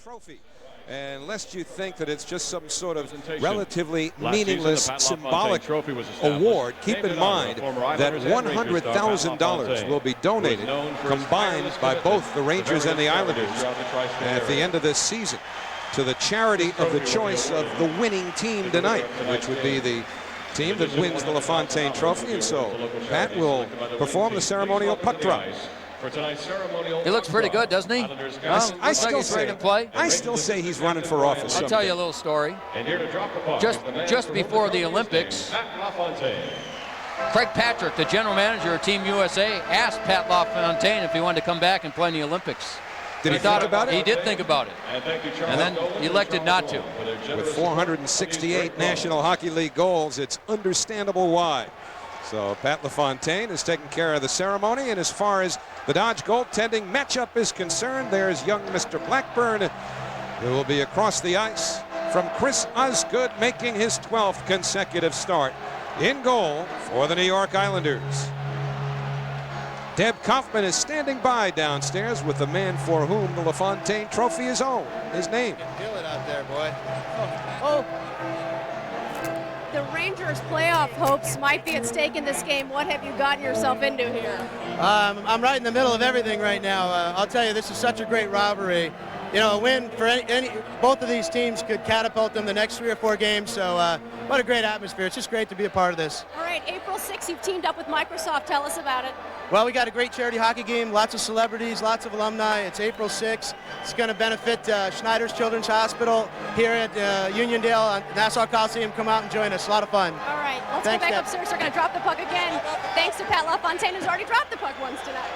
trophy. And lest you think that it's just some sort of relatively meaningless symbolic award, keep in mind that $100,000 will be donated, combined by both the Rangers and the Islanders at the end of this season, to the charity of the choice of the winning team tonight, which would be the team that wins the LaFontaine Trophy. And so Pat will perform the ceremonial puck drop. He looks pretty good, doesn't he? I still say he's running for office. I'll tell you a little story. Just before the Olympics, Craig Patrick, the general manager of Team USA, asked Pat LaFontaine if he wanted to come back and play in the Olympics. Did he think about it? He did think about it, and then elected not to. With 468 National Hockey League goals, it's understandable why. So Pat LaFontaine is taking care of the ceremony, and as far as the Dodge goaltending matchup is concerned, there's young Mr. Blackburn, who will be across the ice from Chris Osgood, making his 12th consecutive start in goal for the New York Islanders. Deb Kaufman is standing by downstairs with the man for whom the LaFontaine Trophy is owned. His name. Feel it out there, boy. Oh. The Rangers' playoff hopes might be at stake in this game. What have you gotten yourself into here? I'm right in the middle of everything right now. I'll tell you, this is such a great rivalry. You know, a win for both of these teams could catapult them the next 3 or 4 games. So what a great atmosphere. It's just great to be a part of this. All right, April 6th, you've teamed up with Microsoft. Tell us about it. Well, we got a great charity hockey game, lots of celebrities, lots of alumni. It's April 6th. It's going to benefit Schneider's Children's Hospital here at Uniondale, Nassau Coliseum. Come out and join us. A lot of fun. All right, let's go back upstairs. We're going to drop the puck again. Thanks to Pat LaFontaine, who's already dropped the puck once tonight.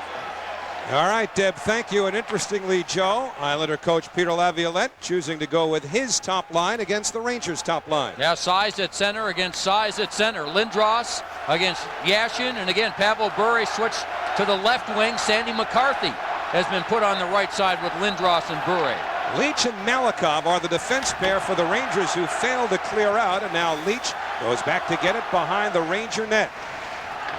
All right, Deb, thank you. And interestingly, Joe, Islander coach Peter Laviolette choosing to go with his top line against the Rangers' top line. Yeah, size at center against size at center. Lindros against Yashin, and again, Pavel Bure switched to the left wing. Sandy McCarthy has been put on the right side with Lindros and Bure. Leach and Malikov are the defense pair for the Rangers, who failed to clear out, and now Leach goes back to get it behind the Ranger net.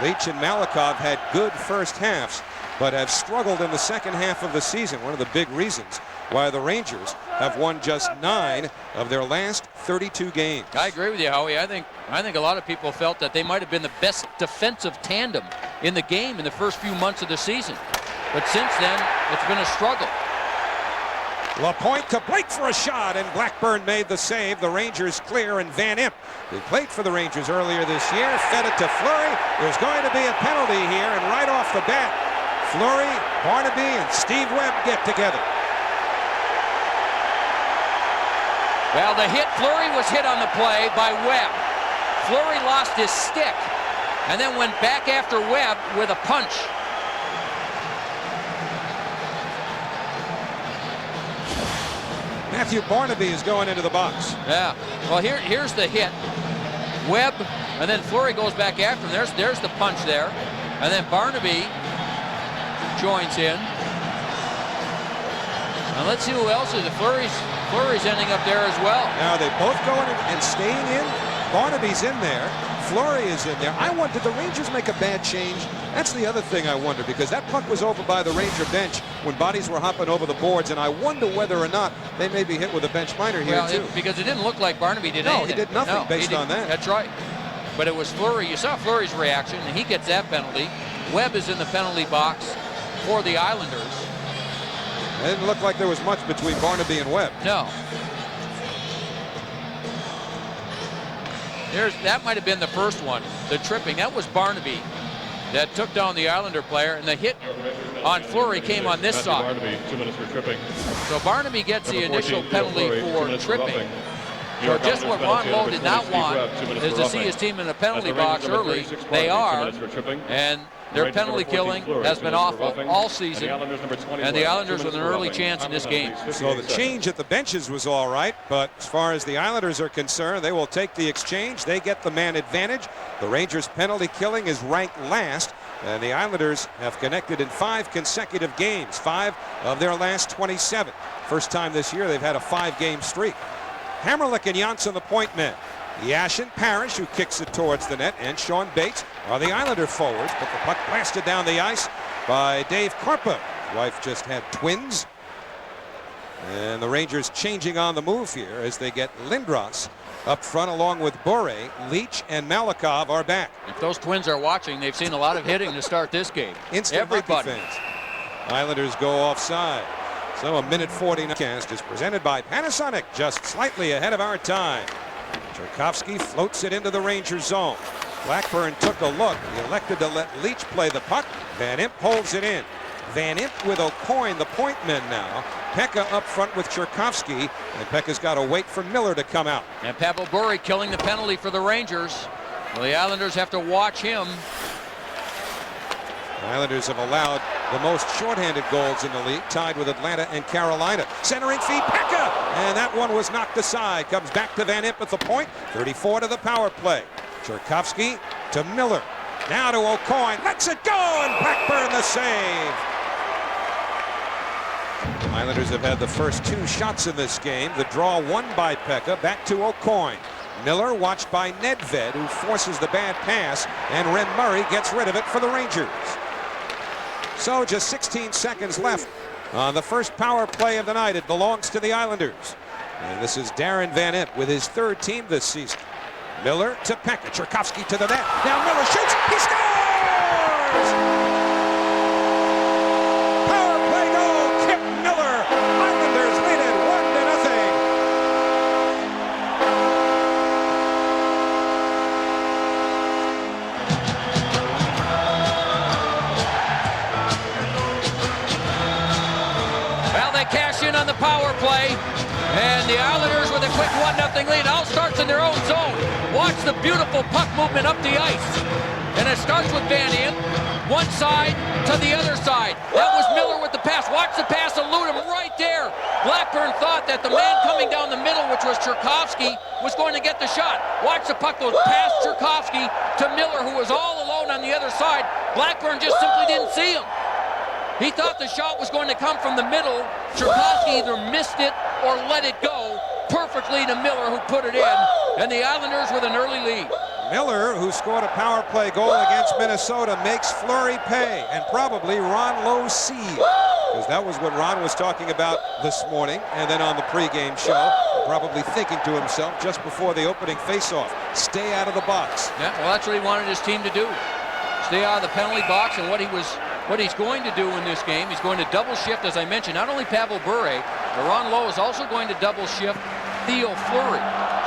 Leach and Malikov had good first halves, but have struggled in the second half of the season. One of the big reasons why the Rangers have won just 9 of their last 32 games. I agree with you, Howie. I think a lot of people felt that they might have been the best defensive tandem in the game in the first few months of the season. But since then, it's been a struggle. Lapointe to Blake for a shot, and Blackburn made the save. The Rangers clear, and Van Imp, who played for the Rangers earlier this year, fed it to Fleury. There's going to be a penalty here, and right off the bat, Fleury, Barnaby, and Steve Webb get together. Well, Fleury was hit on the play by Webb. Fleury lost his stick and then went back after Webb with a punch. Matthew Barnaby is going into the box. Yeah, well, here's the hit. Webb, and then Fleury goes back after him. There's the punch there. And then Barnaby joins in. And let's see who else is. Fleury's ending up there as well. Now they both going and staying in. Barnaby's in there. Fleury is in there. I wonder, did the Rangers make a bad change? That's the other thing I wonder, because that puck was over by the Ranger bench when bodies were hopping over the boards, and I wonder whether or not they may be hit with a bench minor here, too. Because it didn't look like Barnaby did anything. No, he did nothing based on that. That's right. But it was Fleury. You saw Fleury's reaction, and he gets that penalty. Webb is in the penalty box for the Islanders. It didn't look like there was much between Barnaby and Webb. No. That might have been the first one, the tripping. That was Barnaby that took down the Islander player, and the hit on Fleury came on this side. Barnaby, 2 minutes for tripping. So Barnaby gets the initial penalty for tripping. So just what Ron Lowe did not want is to see his team in the penalty box early. They are, and their penalty killing has been awful all season, and the Islanders with an early chance in this game. So the change at the benches was all right, but as far as the Islanders are concerned, they will take the exchange. They get the man advantage. The Rangers' penalty killing is ranked last, and the Islanders have connected in 5 consecutive games, 5 of their last 27. First time this year they've had a 5-game streak. Hammerlick and Janssen the point men. Yashin Parrish, who kicks it towards the net, and Sean Bates are the Islander forwards, but the puck blasted down the ice by Dave Karpa. His wife just had twins. And the Rangers changing on the move here as they get Lindros up front along with Bure. Leach and Malikov are back. If those Twins are watching, they've seen a lot of hitting to start this game. Instant Everybody. hockey fans. Islanders go offside. So a minute 49 cast is presented by Panasonic, just slightly ahead of our time. Tchaikovsky floats it into the Rangers zone. Blackburn took a look. He elected to let Leach play the puck. Van Imp holds it in. Van Imp with O'Coin, the point men now. Pekka up front with Tchaikovsky, and Pekka's got to wait for Miller to come out. And Pavel Bure killing the penalty for the Rangers. Well, the Islanders have to watch him. The Islanders have allowed the most shorthanded goals in the league, tied with Atlanta and Carolina. Centering feed, Pekka! And that one was knocked aside. Comes back to Van Imp at the point. 34 to the power play. Tchaikovsky to Miller. Now to O'Coin. Lets it go, and Blackburn the save. Islanders have had the first 2 shots in this game. The draw won by Pekka. Back to O'Coin. Miller watched by Nedved, who forces the bad pass, and Ren Murray gets rid of it for the Rangers. So just 16 seconds left on the first power play of the night. It belongs to the Islanders. And this is Darren Van Imp with his 3rd team this season. Miller to Pekka. Tchaikovsky to the net. Now Miller shoots. He scores! Power play goal. Kip Miller. Islanders lead it 1-0. Well, they cash in on the power play. And the Islanders with a quick 1-0 lead. All starts in their own zone. Watch the beautiful puck movement up the ice. And it starts with Van Imp. One side to the other side. That was Miller with the pass. Watch the pass elude him right there. Blackburn thought that the man coming down the middle, which was Tchaikovsky, was going to get the shot. Watch the puck go past Tchaikovsky to Miller, who was all alone on the other side. Blackburn just simply didn't see him. He thought the shot was going to come from the middle. Tchaikovsky either missed it or let it go perfectly to Miller, who put it in. And the Islanders with an early lead. Miller, who scored a power play goal against Minnesota, makes Fleury pay, and probably Ron Lowe see. Because that was what Ron was talking about this morning, and then on the pregame show, probably thinking to himself just before the opening faceoff, stay out of the box. Yeah, well, that's what he wanted his team to do. Stay out of the penalty box, and what he's going to do in this game, he's going to double shift, as I mentioned, not only Pavel Bure, but Ron Lowe is also going to double shift Theo Fleury.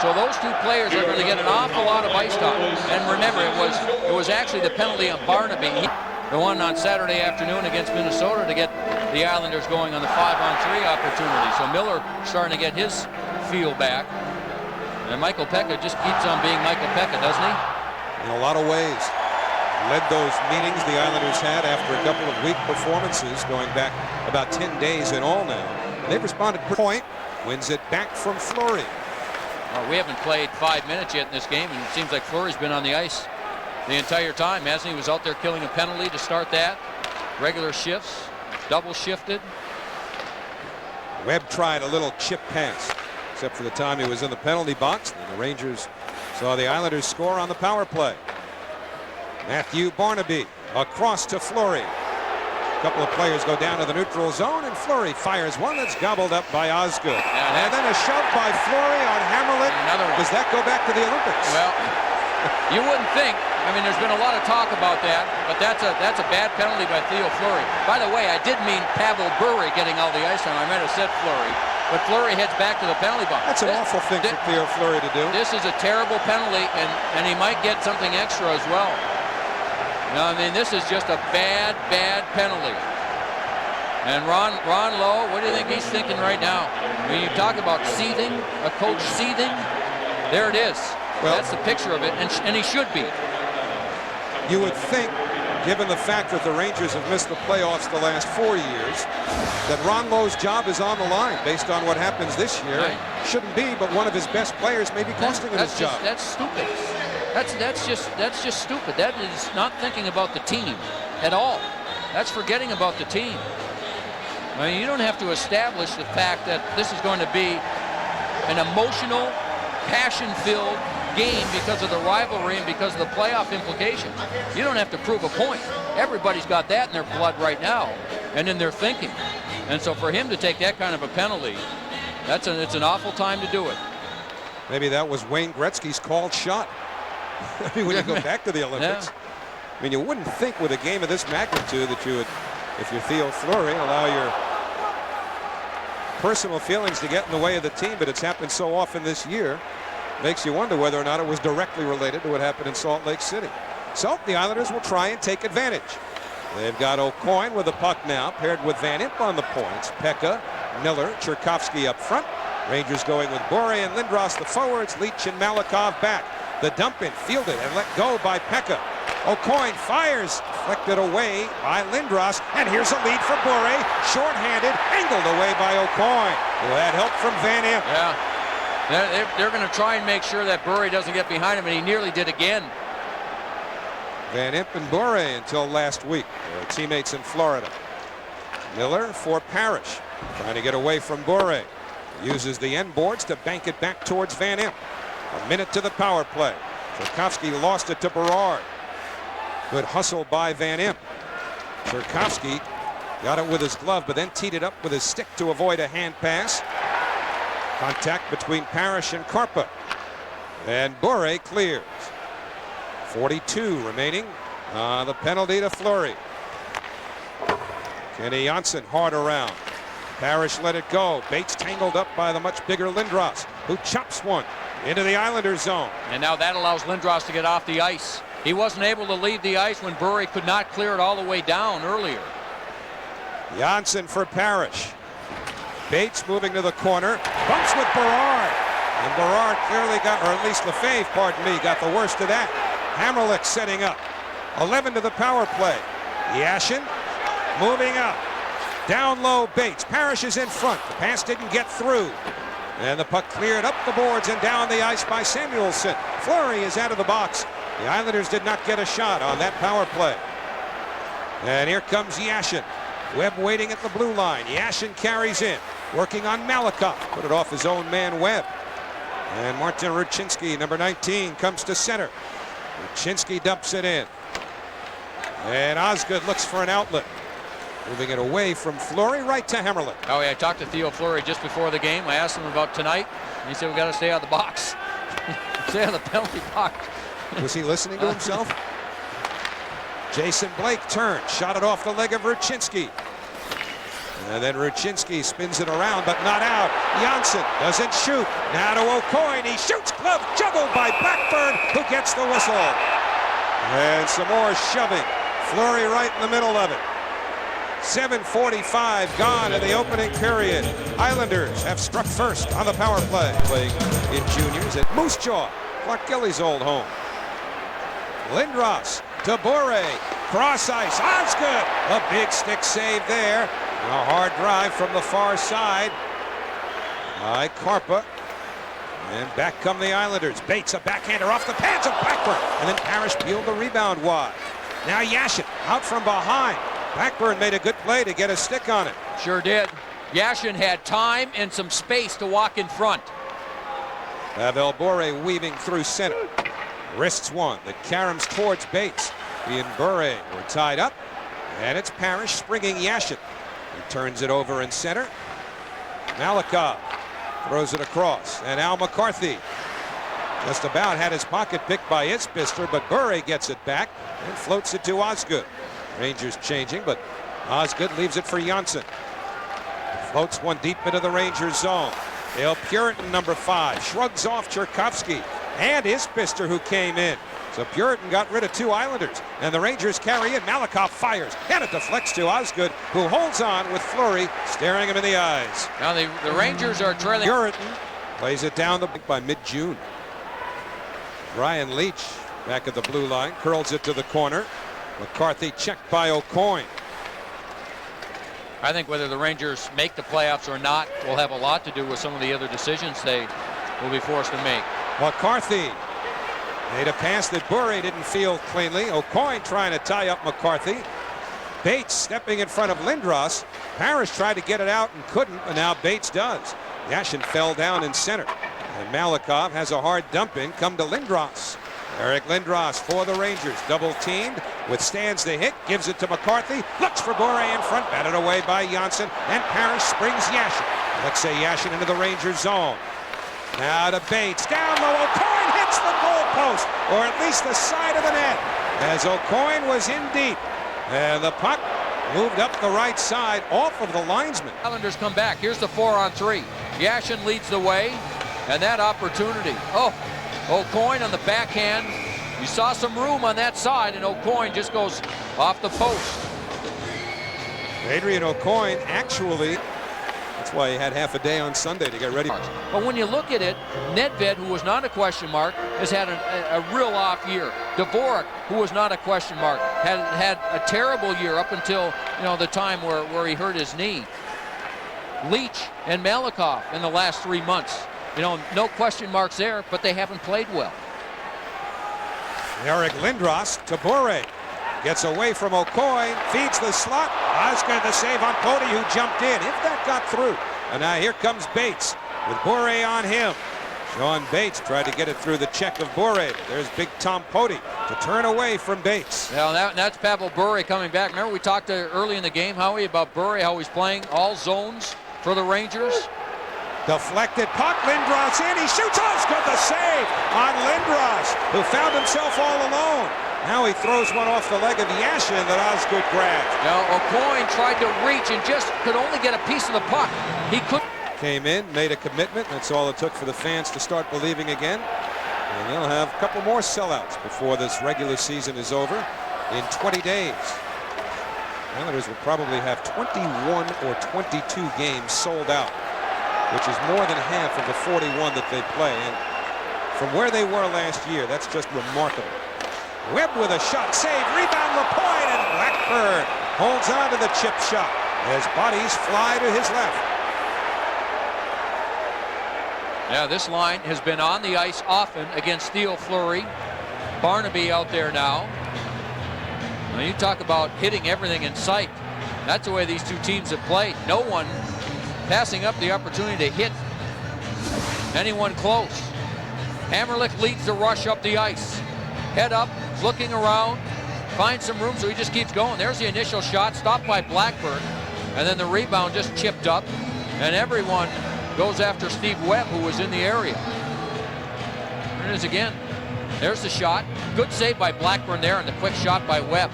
So those 2 players are going to get an awful lot of ice time. And remember, it was actually the penalty on Barnaby, the one on Saturday afternoon against Minnesota, to get the Islanders going on the 5-on-3 opportunity. So Miller starting to get his feel back. And Michael Pekka just keeps on being Michael Pekka, doesn't he? In a lot of ways. Led those meetings the Islanders had after a couple of weak performances going back about 10 days in all now. And they've responded per point. Wins it back from Fleury. Well, we haven't played 5 minutes yet in this game, and it seems like Fleury's been on the ice the entire time, hasn't he? He was out there killing a penalty to start that. Regular shifts, double shifted. Webb tried a little chip pass, except for the time he was in the penalty box. And the Rangers saw the Islanders score on the power play. Matthew Barnaby across to Fleury. A couple of players go down to the neutral zone, and Fleury fires one that's gobbled up by Osgood. And then a shove by Fleury on Hammerlet. Another one. Does that go back to the Olympics? Well, you wouldn't think. I mean, there's been a lot of talk about that, but that's a bad penalty by Theo Fleury. By the way, I did mean Pavel Bure getting all the ice time. I meant to say Fleury, but Fleury heads back to the penalty box. That's an awful thing for Theo Fleury to do. This is a terrible penalty, and he might get something extra as well. No, I mean, this is just a bad penalty. And Ron Lowe, what do you think he's thinking right now? When you talk about seething, a coach seething, there it is. Well, that's the picture of it, and he should be. You would think, given the fact that the Rangers have missed the playoffs the last 4 years, that Ron Lowe's job is on the line based on what happens this year. Right. Shouldn't be, but one of his best players may be costing him his job. That's stupid. That's just stupid. That is not thinking about the team at all. That's forgetting about the team. I mean, you don't have to establish the fact that this is going to be an emotional, passion-filled game because of the rivalry and because of the playoff implications. You don't have to prove a point. Everybody's got that in their blood right now and in their thinking. And so for him to take that kind of a penalty, it's an awful time to do it. Maybe that was Wayne Gretzky's called shot. I mean, when you go back to the Olympics, I mean, you wouldn't think with a game of this magnitude that you would, if you're Theo Fleury, allow your personal feelings to get in the way of the team, but it's happened so often this year. Makes you wonder whether or not it was directly related to what happened in Salt Lake City. So the Islanders will try and take advantage. They've got Aucoin with the puck now, paired with Van Impe on the points. Pekka, Miller, Cherkovsky up front. Rangers going with Bure and Lindros, the forwards. Leach and Malikov back. The dump in, fielded and let go by Pekka. Aucoin fires, deflected away by Lindros, and here's a lead for Bure. Short-handed, angled away by Aucoin, who had help from Van Impe. Yeah, they're going to try and make sure that Bure doesn't get behind him, and he nearly did again. Van Impe and Bure until last week. They're teammates in Florida. Miller for Parrish, trying to get away from Bure. Uses the end boards to bank it back towards Van Impe. A minute to the power play. Cherkovsky lost it to Berard. Good hustle by Van Impe. Cherkovsky got it with his glove, but then teed it up with his stick to avoid a hand pass. Contact between Parrish and Karpa. And Bure clears. 42 remaining. The penalty to Fleury. Kenny Janssen hard around. Parrish let it go. Bates tangled up by the much bigger Lindros, who chops one into the Islanders zone. And now that allows Lindros to get off the ice. He wasn't able to leave the ice when Bure could not clear it all the way down earlier. Janssen for Parrish. Bates moving to the corner. Bumps with Berard. And Berard clearly got, or at least LaFave, pardon me, got the worst of that. Hamrlik setting up. 11 to the power play. Yashin moving up. Down low Bates. Parrish is in front. The pass didn't get through. And the puck cleared up the boards and down the ice by Samuelson. Fleury is out of the box. The Islanders did not get a shot on that power play. And here comes Yashin. Webb waiting at the blue line. Yashin carries in. Working on Malikov. Put it off his own man Webb. And Martin Ruchinski, number 19, comes to center. Ruchinski dumps it in. And Osgood looks for an outlet. Moving it away from Fleury right to Hamrlik. Oh, yeah, I talked to Theo Fleury just before the game. I asked him about tonight. And he said, we got to stay out of the box. Stay out of the penalty box. Was he listening to himself? Jason Blake turned, shot it off the leg of Ruchinski. And then Ruchinski spins it around, but not out. Janssen doesn't shoot. Now to Aucoin. He shoots, glove juggled by Blackburn, who gets the whistle. And some more shoving. Fleury right in the middle of it. 7:45 gone in the opening period. Islanders have struck first on the power play. Playing in juniors at Moose Jaw, Clark Gillies' old home. Lindros to Bure. Cross ice. Osgood. A big stick save there. A hard drive from the far side by Karpa. And back come the Islanders. Bates, a backhander off the pads of Blackburn. And then Parrish peeled the rebound wide. Now Yashin out from behind. Blackburn made a good play to get a stick on it. Sure did. Yashin had time and some space to walk in front. Pavel Bure weaving through center. Wrists one that caroms towards Bates. He and Bure were tied up. And it's Parrish springing Yashin. He turns it over in center. Malikov throws it across. And Al McCarthy just about had his pocket picked by Isbister, but Bure gets it back and floats it to Osgood. Rangers changing, but Osgood leaves it for Janssen. Floats one deep into the Rangers zone. Dale Puritan, number 5, shrugs off Cherkovsky and Isbister, who came in. So Puritan got rid of 2 Islanders, and the Rangers carry in. Malikov fires, and it deflects to Osgood, who holds on with Fleury staring him in the eyes. Now the Rangers are trailing. Puritan plays it down the by mid-June. Brian Leach back at the blue line, curls it to the corner. McCarthy checked by Aucoin. I think whether the Rangers make the playoffs or not will have a lot to do with some of the other decisions they will be forced to make. McCarthy made a pass that Bure didn't field cleanly. Aucoin trying to tie up McCarthy. Bates stepping in front of Lindros. Parrish tried to get it out and couldn't, but now Bates does. Yashin fell down in center. And Malikov has a hard dump in, come to Lindros. Eric Lindros for the Rangers. Double teamed, withstands the hit, gives it to McCarthy, looks for Bure in front, batted away by Janssen, and Parrish springs Yashin. Alexei Yashin into the Rangers zone. Now to Bates, down low, O'Coin hits the goal post, or at least the side of the net, as O'Coin was in deep. And the puck moved up the right side off of the linesman. Islanders come back. Here's the 4-on-3. Yashin leads the way, and that opportunity. Oh, O'Coin on the backhand. You saw some room on that side, and O'Coin just goes off the post. Adrian O'Coin actually, that's why he had half a day on Sunday to get ready. But when you look at it, Nedved, who was not a question mark, has had a real off year. Dvorak, who was not a question mark, had a terrible year up until the time where he hurt his knee. Leach and Malakoff in the last 3 months. No question marks there, but they haven't played well. Eric Lindros to Bure. Gets away from O'Coin, feeds the slot. Oscar the save on Poti, who jumped in, if that got through. And now here comes Bates with Bure on him. Sean Bates tried to get it through the check of Bure. There's big Tom Poti to turn away from Bates. Well, that's Pavel Bure coming back. Remember we talked early in the game, Howie, about Bure, how he's playing all zones for the Rangers. Deflected puck, Lindros in, he shoots, Osgood the save on Lindros, who found himself all alone. Now he throws one off the leg of Yashin that Osgood grabbed. Now O'Coin tried to reach and just could only get a piece of the puck. He couldn't. Came in, made a commitment, that's all it took for the fans to start believing again. And they'll have a couple more sellouts before this regular season is over in 20 days. Islanders will probably have 21 or 22 games sold out, which is more than half of the 41 that they play. And from where they were last year, that's just remarkable. Webb with a shot, save, rebound, Lapointe, and Blackburn holds on to the chip shot as bodies fly to his left. Yeah, this line has been on the ice often against Theo Fleury. Barnaby out there now. Now you talk about hitting everything in sight. That's the way these two teams have played. No one passing up the opportunity to hit anyone close. Hammerlick leads the rush up the ice. Head up, looking around, finds some room, so he just keeps going. There's the initial shot, stopped by Blackburn, and then the rebound just chipped up, and everyone goes after Steve Webb, who was in the area. There it is again. There's the shot. Good save by Blackburn there, and the quick shot by Webb.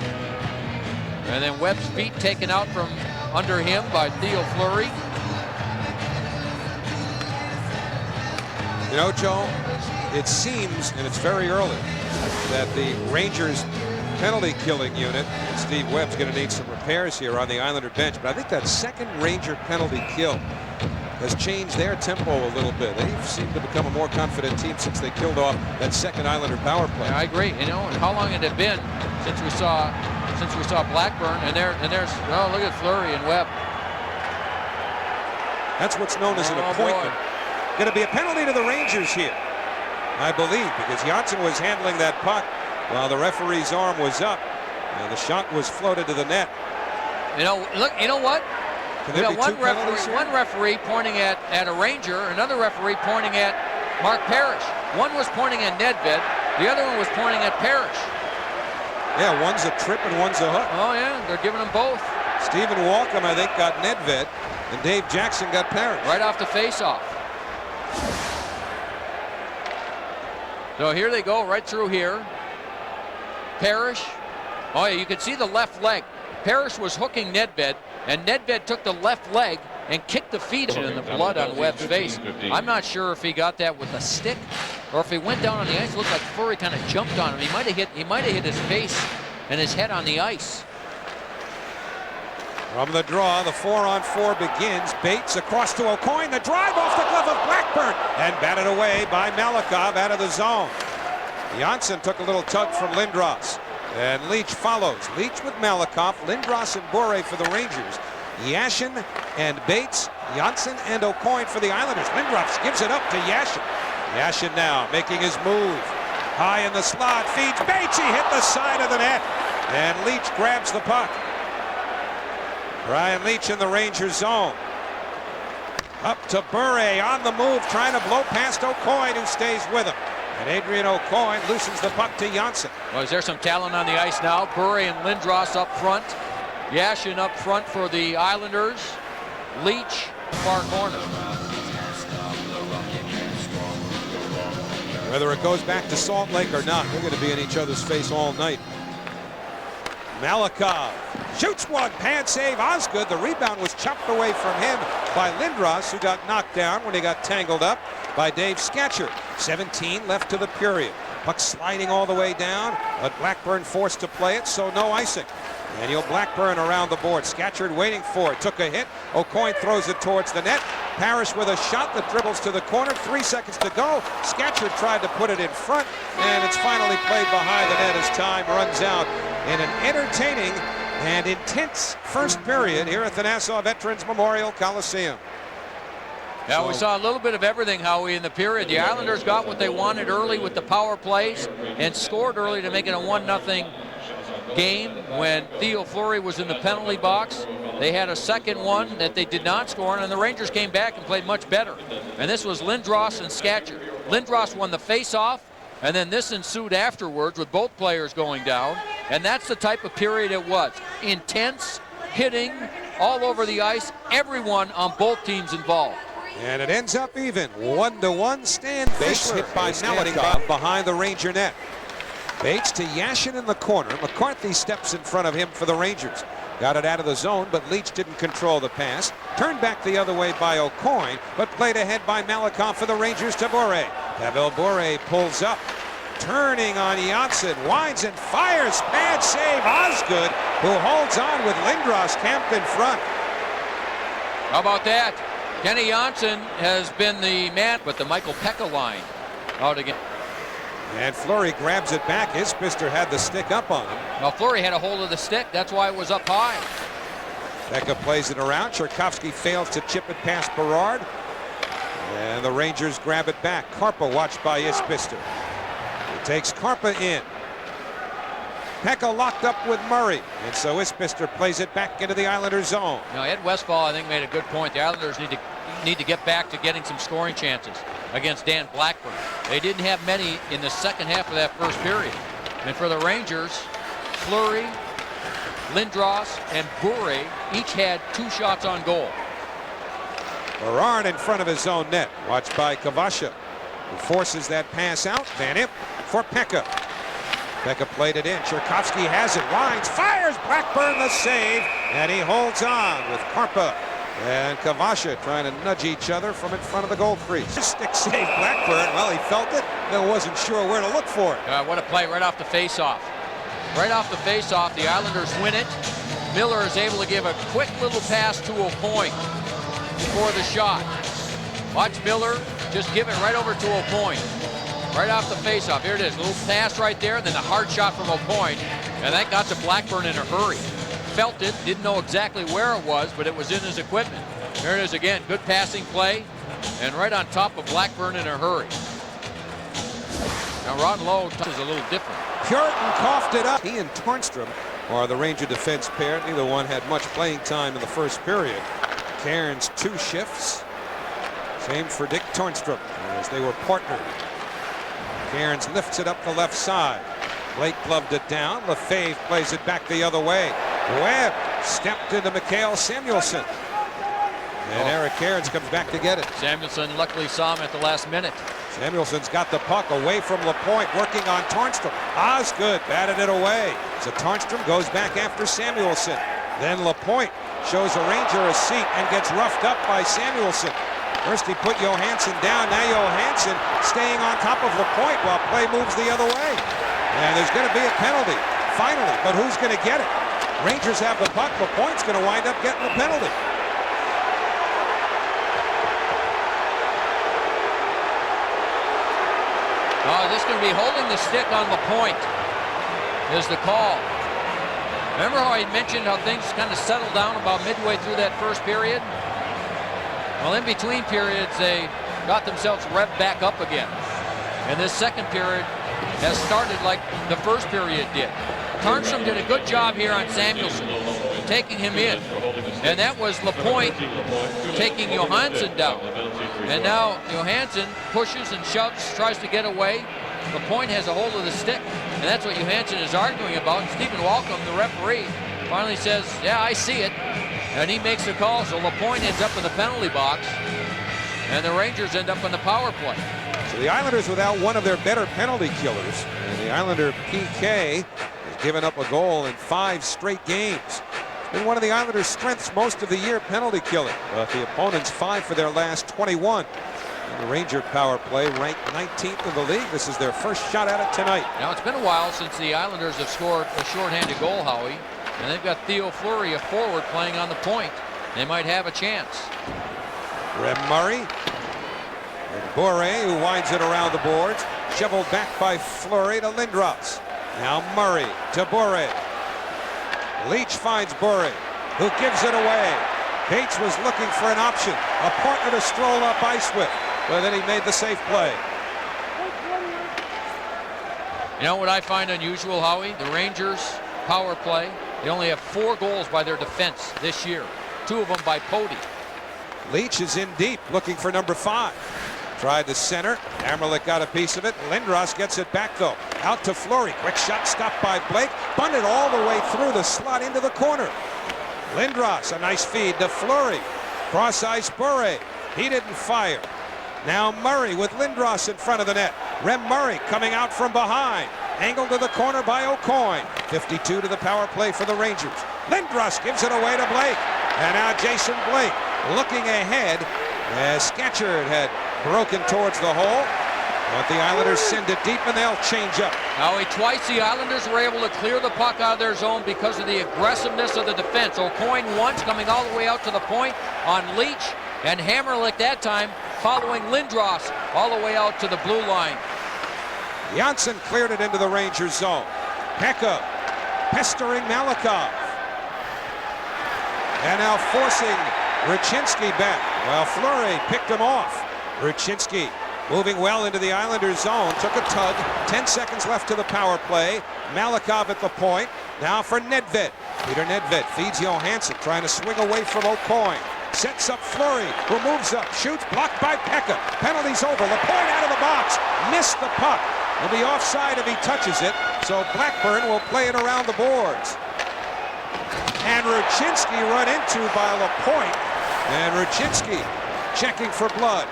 And then Webb's feet taken out from under him by Theo Fleury. Joe, it seems, and it's very early, that the Rangers penalty killing unit, and Steve Webb's going to need some repairs here on the Islander bench, but I think that second Ranger penalty kill has changed their tempo a little bit. They've seemed to become a more confident team since they killed off that second Islander power play. Yeah, I agree. And how long had it been since we saw Blackburn, and there's look at Fleury and Webb. That's what's known as an appointment. Going to be a penalty to the Rangers here, I believe, because Janssen was handling that puck while the referee's arm was up, and the shot was floated to the net. Look, you know what? We got one referee pointing at a Ranger, another referee pointing at Mark Parrish. One was pointing at Nedved, the other one was pointing at Parrish. Yeah, one's a trip and one's a hook. Oh yeah, they're giving them both. Stephen Walcom, I think, got Nedved, and Dave Jackson got Parrish. Right off the face-off. So here they go, right through here. Parrish. Oh yeah, you can see the left leg. Parrish was hooking Nedved, and Nedved took the left leg and kicked the feet in the blood on Webb's face. I'm not sure if he got that with a stick or if he went down on the ice. It looked like Fleury kind of jumped on him. He might have hit his face and his head on the ice. From the draw, the 4-on-4 begins. Bates across to O'Coin. The drive off the glove of Blackburn and batted away by Malakoff out of the zone. Janssen took a little tug from Lindros. And Leach follows. Leach with Malakoff, Lindros and Bure for the Rangers. Yashin and Bates, Janssen and O'Coin for the Islanders. Lindros gives it up to Yashin. Yashin now making his move. High in the slot, feeds Bates. He hit the side of the net. And Leach grabs the puck. Brian Leach in the Rangers zone. Up to Bure on the move, trying to blow past O'Coin, who stays with him. And Adrian Aucoin loosens the puck to Janssen. Well, is there some talent on the ice now? Bure and Lindros up front. Yashin up front for the Islanders. Leach, far corner. Whether it goes back to Salt Lake or not, they're going to be in each other's face all night. Malakov shoots one, pad save, Osgood. The rebound was chopped away from him by Lindros, who got knocked down when he got tangled up by Dave Scatcher. 17 left to the period. Puck sliding all the way down, but Blackburn forced to play it, so no icing. Daniel Blackburn around the board. Scatchard waiting for it. Took a hit. Aucoin throws it towards the net. Parrish with a shot that dribbles to the corner. 3 seconds to go. Scatchard tried to put it in front, and it's finally played behind the net as time runs out in an entertaining and intense first period here at the Nassau Veterans Memorial Coliseum. Yeah, we saw a little bit of everything, Howie, in the period. The Islanders got what they wanted early with the power plays and scored early to make it a 1-0 game. When Theo Fleury was in the penalty box, they had a second one that they did not score on, and the Rangers came back and played much better. And this was Lindros and Scatcher. Lindros won the face-off, and then this ensued afterwards with both players going down. And that's the type of period it was. Intense, hitting all over the ice, everyone on both teams involved. And it ends up even, 1-1. Stan Bates hit by Malakov behind the Ranger net. Bates to Yashin in the corner. McCarthy steps in front of him for the Rangers. Got it out of the zone, but Leach didn't control the pass. Turned back the other way by Aucoin, but played ahead by Malakov for the Rangers to Bure. Pavel Bure pulls up. Turning on Janssen, winds and fires. Pad save, Osgood, who holds on with Lindros camped in front. How about that? Kenny Janssen has been the man, but the Michael Pekka line out again. And Fleury grabs it back. Isbister had the stick up on him. Well, Fleury had a hold of the stick. That's why it was up high. Pekka plays it around. Tchaikovsky fails to chip it past Berard. And the Rangers grab it back. Karpa watched by Isbister. He takes Karpa in. Pekka locked up with Murray. And so Isbister plays it back into the Islanders zone. Now, Ed Westfall, I think, made a good point. The Islanders need to get back to getting some scoring chances against Dan Blackburn. They didn't have many in the second half of that first period. And for the Rangers, Fleury, Lindros, and Bure each had 2 shots on goal. Berard in front of his own net, watched by Kvasha, who forces that pass out. Van Imp for Pekka. Pekka played it in. Tchaikovsky has it. Winds, fires. Blackburn the save, and he holds on with Karpa and Kvasha trying to nudge each other from in front of the goal crease. Stick save Blackburn. Well, he felt it, then wasn't sure where to look for it. What a play right off the face-off. Right off the face-off, the Islanders win it. Miller is able to give a quick little pass to Aucoin before the shot. Watch Miller just give it right over to Aucoin. Right off the face-off. Here it is. A little pass right there, and then a hard shot from Aucoin. And that got to Blackburn in a hurry. Felt it, didn't know exactly where it was, but it was in his equipment. There it is again. Good passing play, and right on top of Blackburn in a hurry. Now Ron Lowe is a little different. Puritan coughed it up. He and Tornstrom are the Ranger defense pair. Neither one had much playing time in the first period. Cairns 2 shifts. Same for Dick Tornstrom, as they were partnered. Cairns lifts it up the left side. Blake gloved it down. LaFave plays it back the other way. Webb stepped into Mikhail Samuelson. And Eric Cairns comes back to get it. Samuelson luckily saw him at the last minute. Samuelson's got the puck away from Lapointe, working on Tornstrom. Osgood batted it away. So Tornstrom goes back after Samuelson. Then Lapointe shows a Ranger a seat and gets roughed up by Samuelson. First he put Johansson down. Now Johansson staying on top of Lapointe while play moves the other way. And there's going to be a penalty, finally. But who's going to get it? Rangers have the puck. Lapointe's going to wind up getting the penalty. This is going to be holding the stick on Lapointe is the call. Remember how I mentioned how things kind of settled down about midway through that first period? Well, in between periods, they got themselves revved back up again. And this second period has started like the first period did. Tornstrom did a good job here on Samuelson, taking him in. And that was Lapointe taking Johansson down. And now Johansson pushes and shoves, tries to get away. Lapointe has a hold of the stick, and that's what Johansson is arguing about. Stephen Walcom, the referee, finally says, yeah, I see it, and he makes the call. So Lapointe ends up in the penalty box, and the Rangers end up in the power play. So the Islanders without one of their better penalty killers, and the Islander PK has given up a goal in 5 straight games. It's been one of the Islanders' strengths most of the year, penalty killing. But the opponents 5 for their last 21. And the Ranger power play ranked 19th in the league. This is their first shot at it tonight. Now it's been a while since the Islanders have scored a shorthanded goal, Howie, and they've got Theo Fleury, a forward, playing on the point. They might have a chance. Rem Murray. And Bure, who winds it around the boards, shoveled back by Fleury to Lindros. Now Murray to Bure. Leach finds Bure, who gives it away. Bates was looking for an option, a partner to stroll up ice with, but then he made the safe play. You know what I find unusual, Howie? The Rangers power play, they only have 4 goals by their defense this year, 2 of them by Pody. Leach is in deep, looking for number 5. Tried to center. Hammerlick got a piece of it. Lindros gets it back, though. Out to Fleury. Quick shot stopped by Blake. Bunted all the way through the slot into the corner. Lindros, a nice feed to Fleury. Cross ice Bure. He didn't fire. Now Murray with Lindros in front of the net. Rem Murray coming out from behind. Angled to the corner by O'Coin. 52 to the power play for the Rangers. Lindros gives it away to Blake. And now Jason Blake looking ahead as Scatchard had broken towards the hole. But the Islanders send it deep and they'll change up. Howie, twice the Islanders were able to clear the puck out of their zone because of the aggressiveness of the defense. O'Coin once coming all the way out to the point on Leach, and Hammerlick that time following Lindros all the way out to the blue line. Janssen cleared it into the Rangers zone. Pekka pestering Malikov. And now forcing Ruchinski back. Well, Fleury picked him off. Ruchinski moving well into the Islanders zone. Took a tug. 10 seconds left to the power play. Malikov at the point. Now for Nedved. Peter Nedved feeds Johansson, trying to swing away from O'Coin. Sets up Fleury, who moves up, shoots, blocked by Pekka. Penalty's over. Lapointe out of the box. Missed the puck. Will be offside if he touches it. So Blackburn will play it around the boards. And Ruchinski run into by Lapointe. And Ruchinski checking for blood.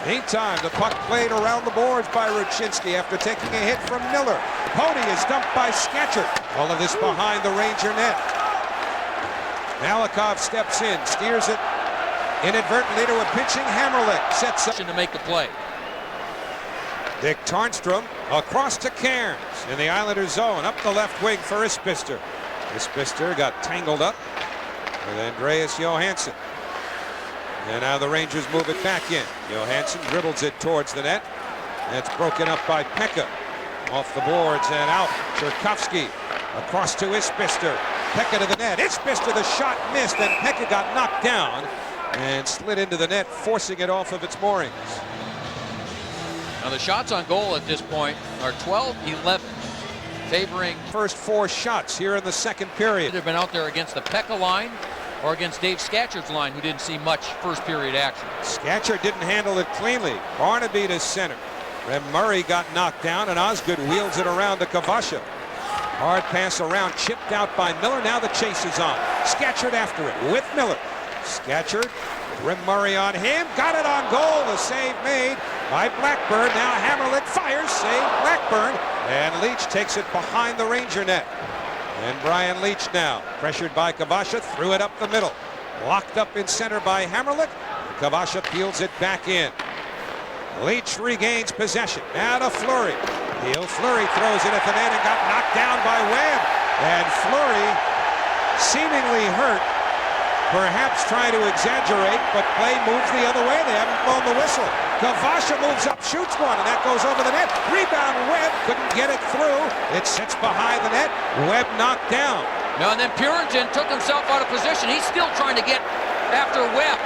Meantime, the puck played around the boards by Ruchinski after taking a hit from Miller. Pody is dumped by Scatchard. All of this behind the Ranger net. Malikov steps in, steers it inadvertently to a pitching Hammerlick. Sets up to make the play. Dick Tarnstrom across to Cairns in the Islanders zone. Up the left wing for Isbister. Isbister got tangled up with Andreas Johansson. And now the Rangers move it back in. Johansson dribbles it towards the net. That's broken up by Pekka. Off the boards and out. Tchaikovsky across to Isbister. Pekka to the net. Isbister, the shot missed, and Pekka got knocked down and slid into the net, forcing it off of its moorings. Now the shots on goal at this point are 12-11, favoring first 4 shots here in the second period. They've been out there against the Pekka line or against Dave Scatchard's line, who didn't see much first period action. Scatchard didn't handle it cleanly. Barnaby to center. Rem Murray got knocked down, and Osgood wheels it around to Kvasha. Hard pass around, chipped out by Miller. Now the chase is on. Scatchard after it with Miller. Scatchard, Rem Murray on him. Got it on goal. The save made by Blackburn. Now Hammerlick fires. Save Blackburn. And Leach takes it behind the Ranger net. And Brian Leach now, pressured by Kvasha, threw it up the middle. Locked up in center by Hammerlick. Kvasha peels it back in. Leach regains possession. Now to Fleury. Fleury throws it at the net and got knocked down by Webb. And Fleury seemingly hurt. Perhaps trying to exaggerate, but play moves the other way. They haven't blown the whistle. Kvasha moves up, shoots one, and that goes over the net. Rebound, Webb couldn't get it through. It sits behind the net. Webb knocked down. Now, and then Purinton took himself out of position. He's still trying to get after Webb.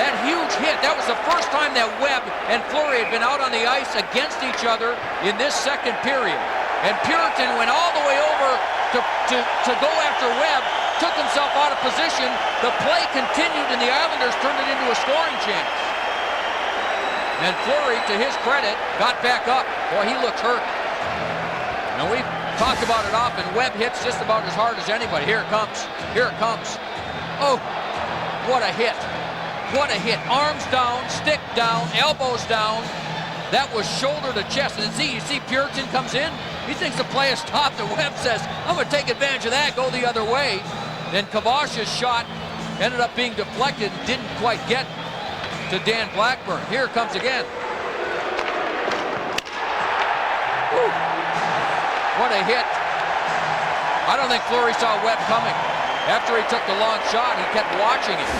That huge hit, that was the first time that Webb and Fleury had been out on the ice against each other in this second period. And Purinton went all the way over to go after Webb, took himself out of position. The play continued, and the Islanders turned it into a scoring chance. And Fleury, to his credit, got back up. Boy, he looked hurt. And we've talked about it often. Webb hits just about as hard as anybody. Here it comes. Here it comes. Oh, what a hit. What a hit. Arms down, stick down, elbows down. That was shoulder to chest. And you see Puritan comes in. He thinks the play is stopped, and Webb says, I'm going to take advantage of that, go the other way. Then Kvasha's shot ended up being deflected and didn't quite get to Dan Blackburn. Here it comes again. Woo. What a hit. I don't think Fleury saw Webb coming. After he took the long shot, he kept watching it.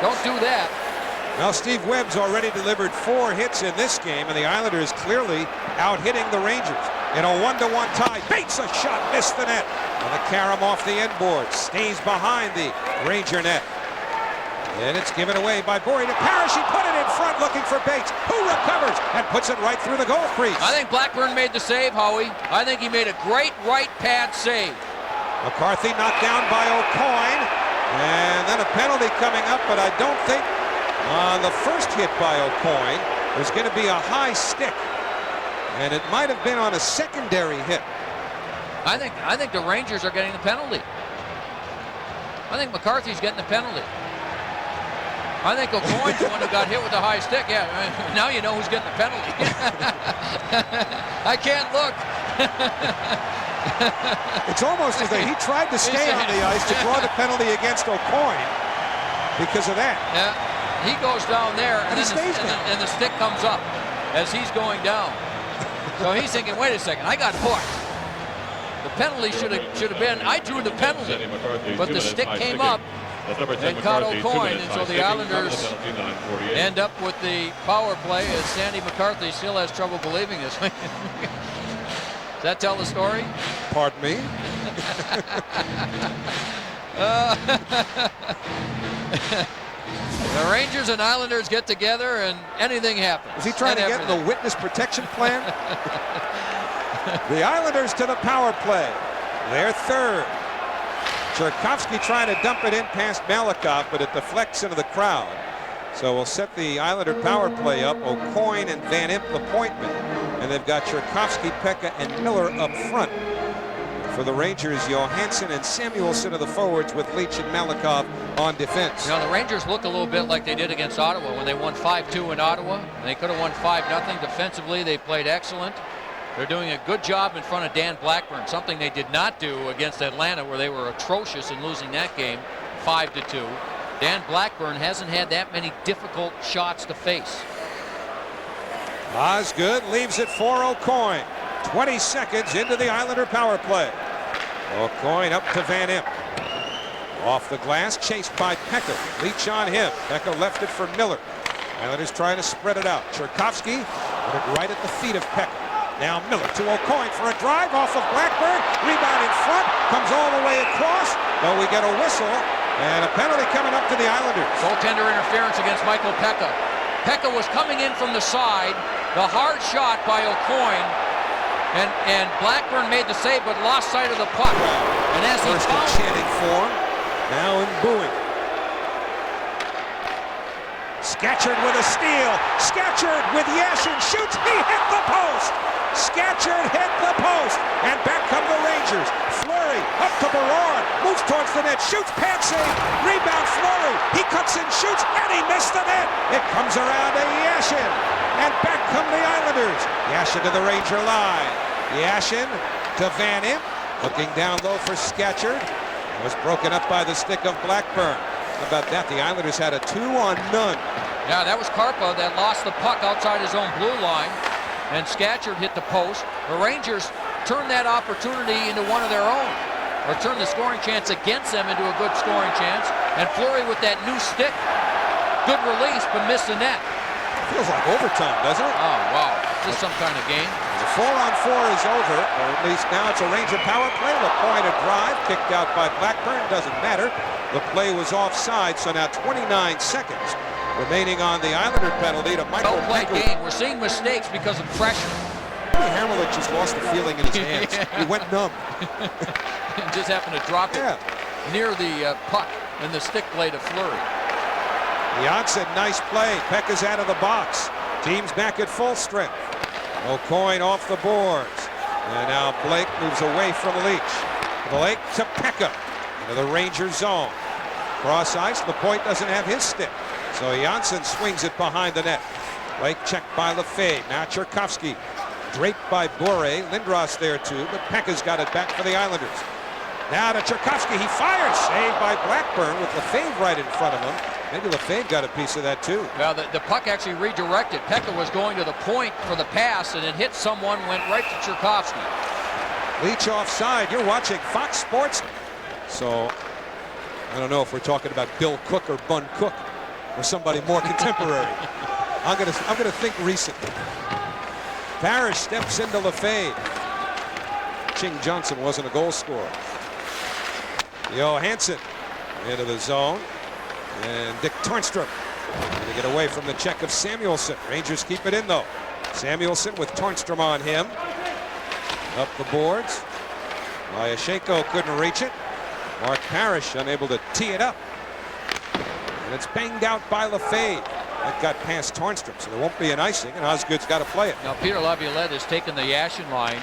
Don't do that. Well, Steve Webb's already delivered 4 hits in this game, and the Islanders clearly out-hitting the Rangers. In a 1-1 tie, Bates a shot, missed the net. And the carom off the end board, stays behind the Ranger net. And it's given away by Borey to Parrish. He put it in front looking for Bates, who recovers and puts it right through the goal crease. I think Blackburn made the save, Howie. I think he made a great right pad save. McCarthy knocked down by O'Coin. And then a penalty coming up, but I don't think on the first hit by O'Coin there's going to be a high stick. And it might have been on a secondary hit. I think the Rangers are getting the penalty. I think McCarthy's getting the penalty. I think O'Coin's the one who got hit with the high stick. Yeah, now you know who's getting the penalty. I can't look. It's almost as though he tried to stay on the ice to draw the penalty against O'Coin because of that. Yeah, he goes down there and the stick comes up as he's going down. So he's thinking, wait a second, I got hooked. The penalty should have been, I drew the penalty, but the stick came up and caught O'Coin, and so the Islanders end up with the power play as Sandy McCarthy still has trouble believing this. Does that tell the story? Pardon me? The Rangers and Islanders get together and anything happens. Is he trying to get in the witness protection plan? The Islanders to the power play. Their third. Tchaikovsky trying to dump it in past Malakoff, but it deflects into the crowd. So we'll set the Islander power play up. O'Coin and Van Impe, Lapointe. And they've got Tchaikovsky, Pekka, and Miller up front. For the Rangers, Johansson and Samuelson are the forwards with Leach and Malakoff on defense. You know, the Rangers look a little bit like they did against Ottawa when they won 5-2 in Ottawa. They could have won 5-0. Defensively, they played excellent. They're doing a good job in front of Dan Blackburn, something they did not do against Atlanta, where they were atrocious in losing that game 5-2. Dan Blackburn hasn't had that many difficult shots to face. Osgood leaves it for O'Coin. 20 seconds into the Islander power play. O'Coin up to Van Impe. Off the glass, chased by Pekka. Leach on him. Pekka left it for Miller. Islanders trying to spread it out. Tchaikovsky put it right at the feet of Pekka. Now Miller to O'Coin for a drive off of Blackburn. Rebound in front. Comes all the way across. Though we get a whistle. And a penalty coming up to the Islanders. Goaltender interference against Michael Pekka. Pekka was coming in from the side. The hard shot by O'Coin. And Blackburn made the save but lost sight of the puck. And as he first in chanting form, now in booing. Scatchard with a steal. Scatchard with Yashin shoots. He hit the post. Scatchard hit the post. And back come the Rangers. Fleury up to Barron. Moves towards the net. Shoots. Pad save. Rebound Fleury. He cuts and shoots. And he missed the net. It comes around to Yashin. And back come the Islanders. Yashin to the Ranger line. Yashin to Van Impe. Looking down low for Scatchard. Was broken up by the stick of Blackburn. How about that? The Islanders had a 2-on-0. Yeah, that was Karpa that lost the puck outside his own blue line. And Scatchard hit the post. The Rangers turned that opportunity into one of their own. Or turned the scoring chance against them into a good scoring chance. And Fleury with that new stick. Good release, but missed the net. Feels like overtime, doesn't it? Oh, wow. This is some kind of game. The 4-on-4 is over, or at least now it's a Ranger power play. Lapointe a drive, kicked out by Blackburn, doesn't matter. The play was offside, so now 29 seconds remaining on the Islander penalty to Michael Pekka. Game. We're seeing mistakes because of pressure. Hamrlich just lost the feeling in his hands. He went numb. Just happened to drop it near the puck and the stick blade of Fleury. Janssen, nice play. Peck is out of the box. Team's back at full strength. O'Coin off the boards. And now Blake moves away from Leach. Blake to Pekka into the Ranger zone. Cross ice. Lapointe doesn't have his stick. So Janssen swings it behind the net. Blake checked by LaFontaine. Now Tchaikovsky. Draped by Bure. Lindros there too, but Pekka's got it back for the Islanders. Now to Tchaikovsky. He fires. Saved by Blackburn with LaFontaine right in front of him. Maybe LaFontaine got a piece of that too. Well, the puck actually redirected. Pekka was going to the point for the pass, and it hit someone, went right to Tchaikovsky. Leach offside. You're watching Fox Sports. So I don't know if we're talking about Bill Cook or Bun Cook or somebody more contemporary. I'm gonna think recent. Parrish steps into LaFontaine. Ching Johnson wasn't a goal scorer. Johansson into the zone. And Dick Tornstrom to get away from the check of Samuelsson. Rangers keep it in though. Samuelsson with Tornstrom on him. Up the boards. Lyashenko couldn't reach it. Mark Parrish unable to tee it up. And it's banged out by LaFontaine. That got past Tornstrom, so there won't be an icing, and Osgood's got to play it. Now Peter Laviolette has taken the Yashin line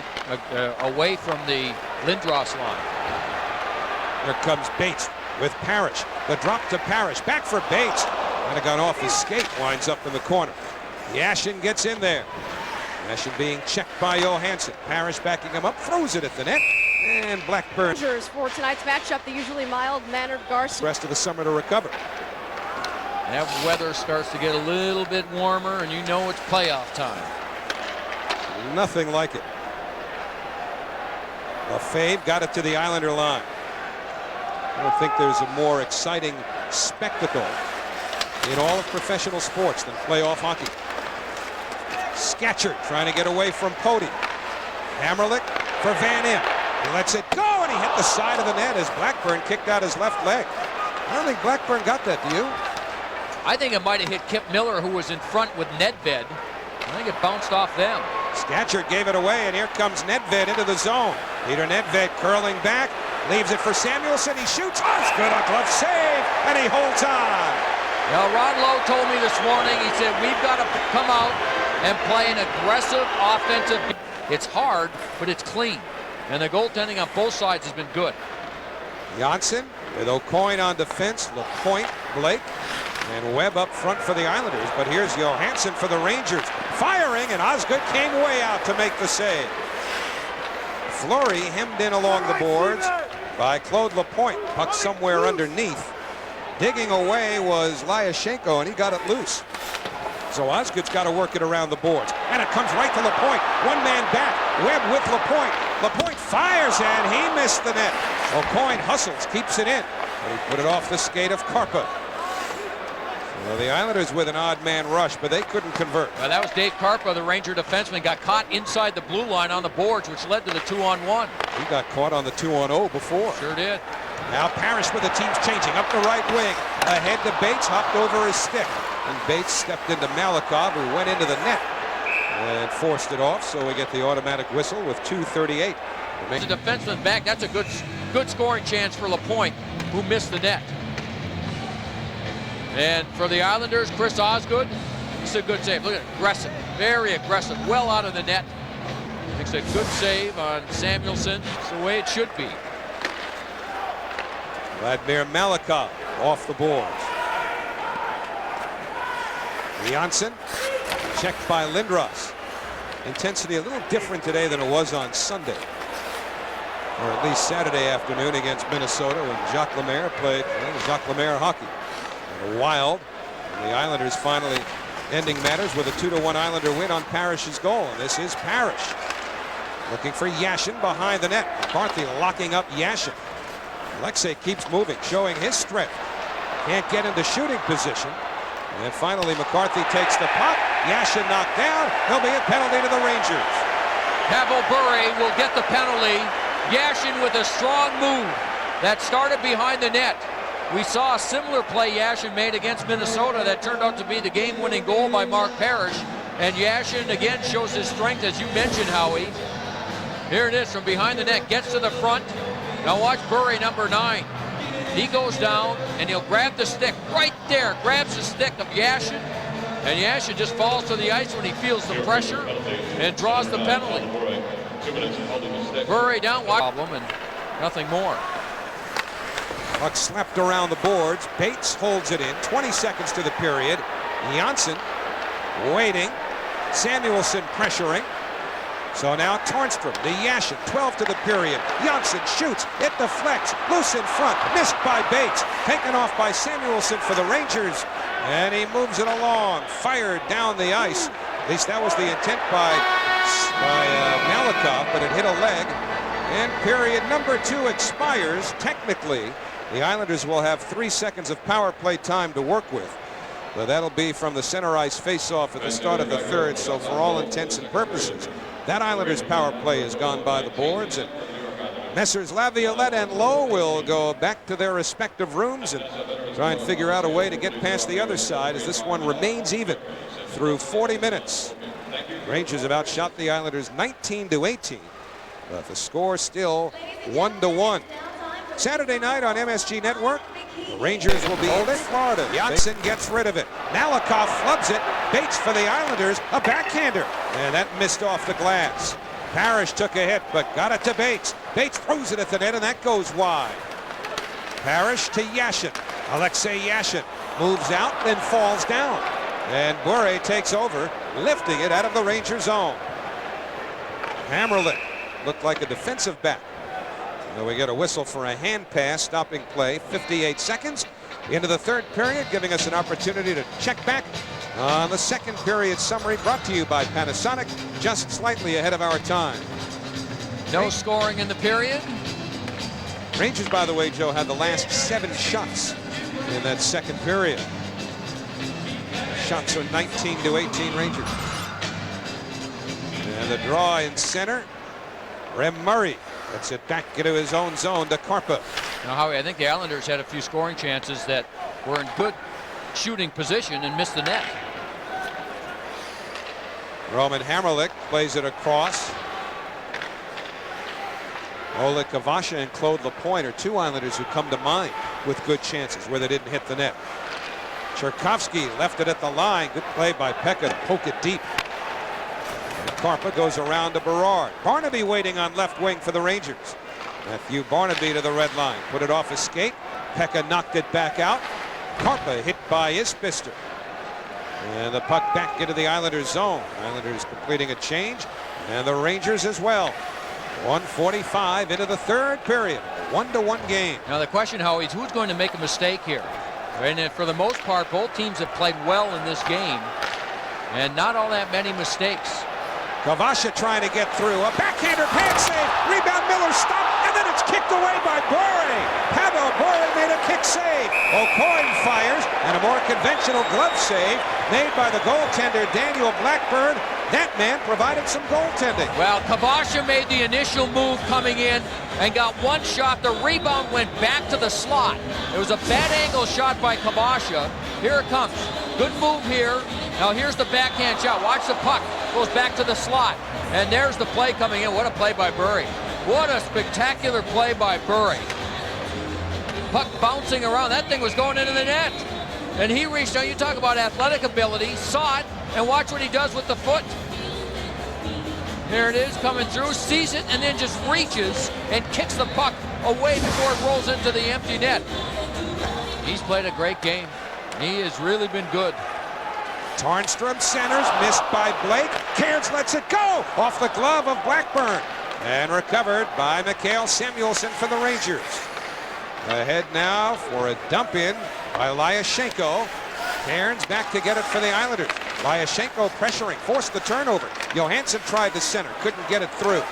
away from the Lindros line. Here comes Bates with Parrish. The drop to Parrish. Back for Bates. Might have gone off his skate. Winds up in the corner. Yashin gets in there. Yashin being checked by Johansson. Parrish backing him up. Throws it at the net. And Blackburn. For tonight's matchup, the usually mild-mannered Garcia. Rest of the summer to recover. That weather starts to get a little bit warmer, and you know it's playoff time. Nothing like it. LaFontaine got it to the Islander line. I don't think there's a more exciting spectacle in all of professional sports than playoff hockey. Scatchard trying to get away from Pody. Hammerlick for Van Imp. He lets it go, and he hit the side of the net as Blackburn kicked out his left leg. I don't think Blackburn got that, do you? I think it might have hit Kip Miller, who was in front with Nedved. I think it bounced off them. Scatchard gave it away, and here comes Nedved into the zone. Peter Nedved curling back, leaves it for Samuelsson. He shoots. Oh, it's good. A glove save, and he holds on. Now, Ron Lowe told me this morning, he said, we've got to come out and play an aggressive offensive. It's hard, but it's clean. And the goaltending on both sides has been good. Janssen with O'Coin on defense, Lapointe, Blake, and Webb up front for the Islanders. But here's Johansson for the Rangers. Firing, and Osgood came way out to make the save. Fleury hemmed in along the boards by Claude Lapointe. Puck somewhere underneath. Digging away was Lyashenko, and he got it loose. So Osgood's got to work it around the boards. And it comes right to Lapointe. One man back. Webb with Lapointe. Lapointe fires, and he missed the net. O'Coin hustles, keeps it in. But he put it off the skate of Karpa. Well, the Islanders with an odd man rush, but they couldn't convert. Well, that was Dave Karpa, the Ranger defenseman, got caught inside the blue line on the boards, which led to the 2-on-1. He got caught on the 2-on-0 before. Sure did. Now Parrish with the team's changing up the right wing. Ahead to Bates, hopped over his stick. And Bates stepped into Malikov, who went into the net and forced it off, so we get the automatic whistle with 2:38. The defenseman back, that's a good scoring chance for Lapointe, who missed the net. And for the Islanders, Chris Osgood, it's a good save. Look at it, aggressive, very aggressive, well out of the net. Makes a good save on Samuelsson. It's the way it should be. Vladimir Malikov off the boards. Janssen checked by Lindros. Intensity a little different today than it was on Sunday, or at least Saturday afternoon against Minnesota when Jacques Lemaire played Jacques Lemaire hockey. And Wild, and the Islanders finally ending matters with a 2-1 Islander win on Parrish's goal. And this is Parrish looking for Yashin behind the net. McCarthy locking up Yashin. Alexei keeps moving, showing his strength. Can't get into shooting position. And finally McCarthy takes the puck. Yashin knocked down. There'll be a penalty to the Rangers. Pavel Bure will get the penalty. Yashin with a strong move that started behind the net. We saw a similar play Yashin made against Minnesota that turned out to be the game-winning goal by Mark Parrish. And Yashin again shows his strength, as you mentioned, Howie. Here it is from behind the net, gets to the front. Now watch Bure, number 9. He goes down, and he'll grab the stick right there, grabs the stick of Yashin, and Yashin just falls to the ice when he feels the pressure and draws the penalty. Fleury down, problem, and nothing more. Puck slapped around the boards. Bates holds it in. 20 seconds to the period. Janssen waiting. Samuelson pressuring. So now Tornstrom to Yashin. 12 to the period. Janssen shoots. It deflects. Loose in front. Missed by Bates. Taken off by Samuelson for the Rangers. And he moves it along. Fired down the ice. At least that was the intent by Malakoff, but it hit a leg. And period number 2 expires. Technically, the Islanders will have 3 seconds of power play time to work with. But that'll be from the center ice faceoff at the start of the third. So for all intents and purposes, that Islanders power play has gone by the boards. And Messrs. Laviolette and Lowe will go back to their respective rooms and try and figure out a way to get past the other side as this one remains even through 40 minutes. Rangers have outshot the Islanders 19-18. But the score still 1-1. Saturday night on MSG Network, the Rangers will be in Florida. Janssen gets rid of it. Malakoff flubs it. Bates for the Islanders, a backhander. And that missed off the glass. Parrish took a hit, but got it to Bates. Bates throws it at the net, and that goes wide. Parrish to Yashin. Alexei Yashin moves out, then falls down. And Bure takes over, lifting it out of the Ranger zone. Hammerlick looked like a defensive back. And we get a whistle for a hand pass, stopping play. 58 seconds into the third period, giving us an opportunity to check back on the second period summary, brought to you by Panasonic, just slightly ahead of our time. No scoring in the period. Rangers, by the way, Joe, had the last 7 shots in that second period. Shots are 19-18 Rangers. And the draw in center. Rem Murray gets it back into his own zone to Karpa. Now, Howie, I think the Islanders had a few scoring chances that were in good shooting position and missed the net. Roman Hammerlick plays it across. Oleg Kvasha and Claude Lapointe are 2 Islanders who come to mind with good chances where they didn't hit the net. Cherkovsky left it at the line. Good play by Pekka to poke it deep. And Karpa goes around to Berard. Barnaby waiting on left wing for the Rangers. Matthew Barnaby to the red line. Put it off his skate. Pekka knocked it back out. Karpa hit by Isbister. And the puck back into the Islanders zone. Islanders completing a change. And the Rangers as well. 1:45 into the third period. 1-1 game. Now the question, Howie, is who's going to make a mistake here? And for the most part, both teams have played well in this game. And not all that many mistakes. Kvasha trying to get through. A backhander, pad save. Rebound, Miller stopped. And then it's kicked away by Bure. Pavel Bure made a kick save. O'Coin fires. And a more conventional glove save made by the goaltender, Daniel Blackburn. That man provided some goaltending. Well, Kvasha made the initial move coming in and got one shot. The rebound went back to the slot. It was a bad angle shot by Kvasha. Here it comes. Good move here. Now here's the backhand shot. Watch the puck. Goes back to the slot. And there's the play coming in. What a play by Bure. What a spectacular play by Bure. Puck bouncing around. That thing was going into the net. And he reached out. You talk about athletic ability. Saw it. And watch what he does with the foot. There it is, coming through, sees it, and then just reaches and kicks the puck away before it rolls into the empty net. He's played a great game. He has really been good. Tarnstrom centers, missed by Blake. Cairns lets it go off the glove of Blackburn. And recovered by Mikhail Samuelson for the Rangers. Ahead now for a dump in by Lyashenko. Cairns back to get it for the Islanders. Lyashenko pressuring, forced the turnover. Johansson tried the center, couldn't get it through.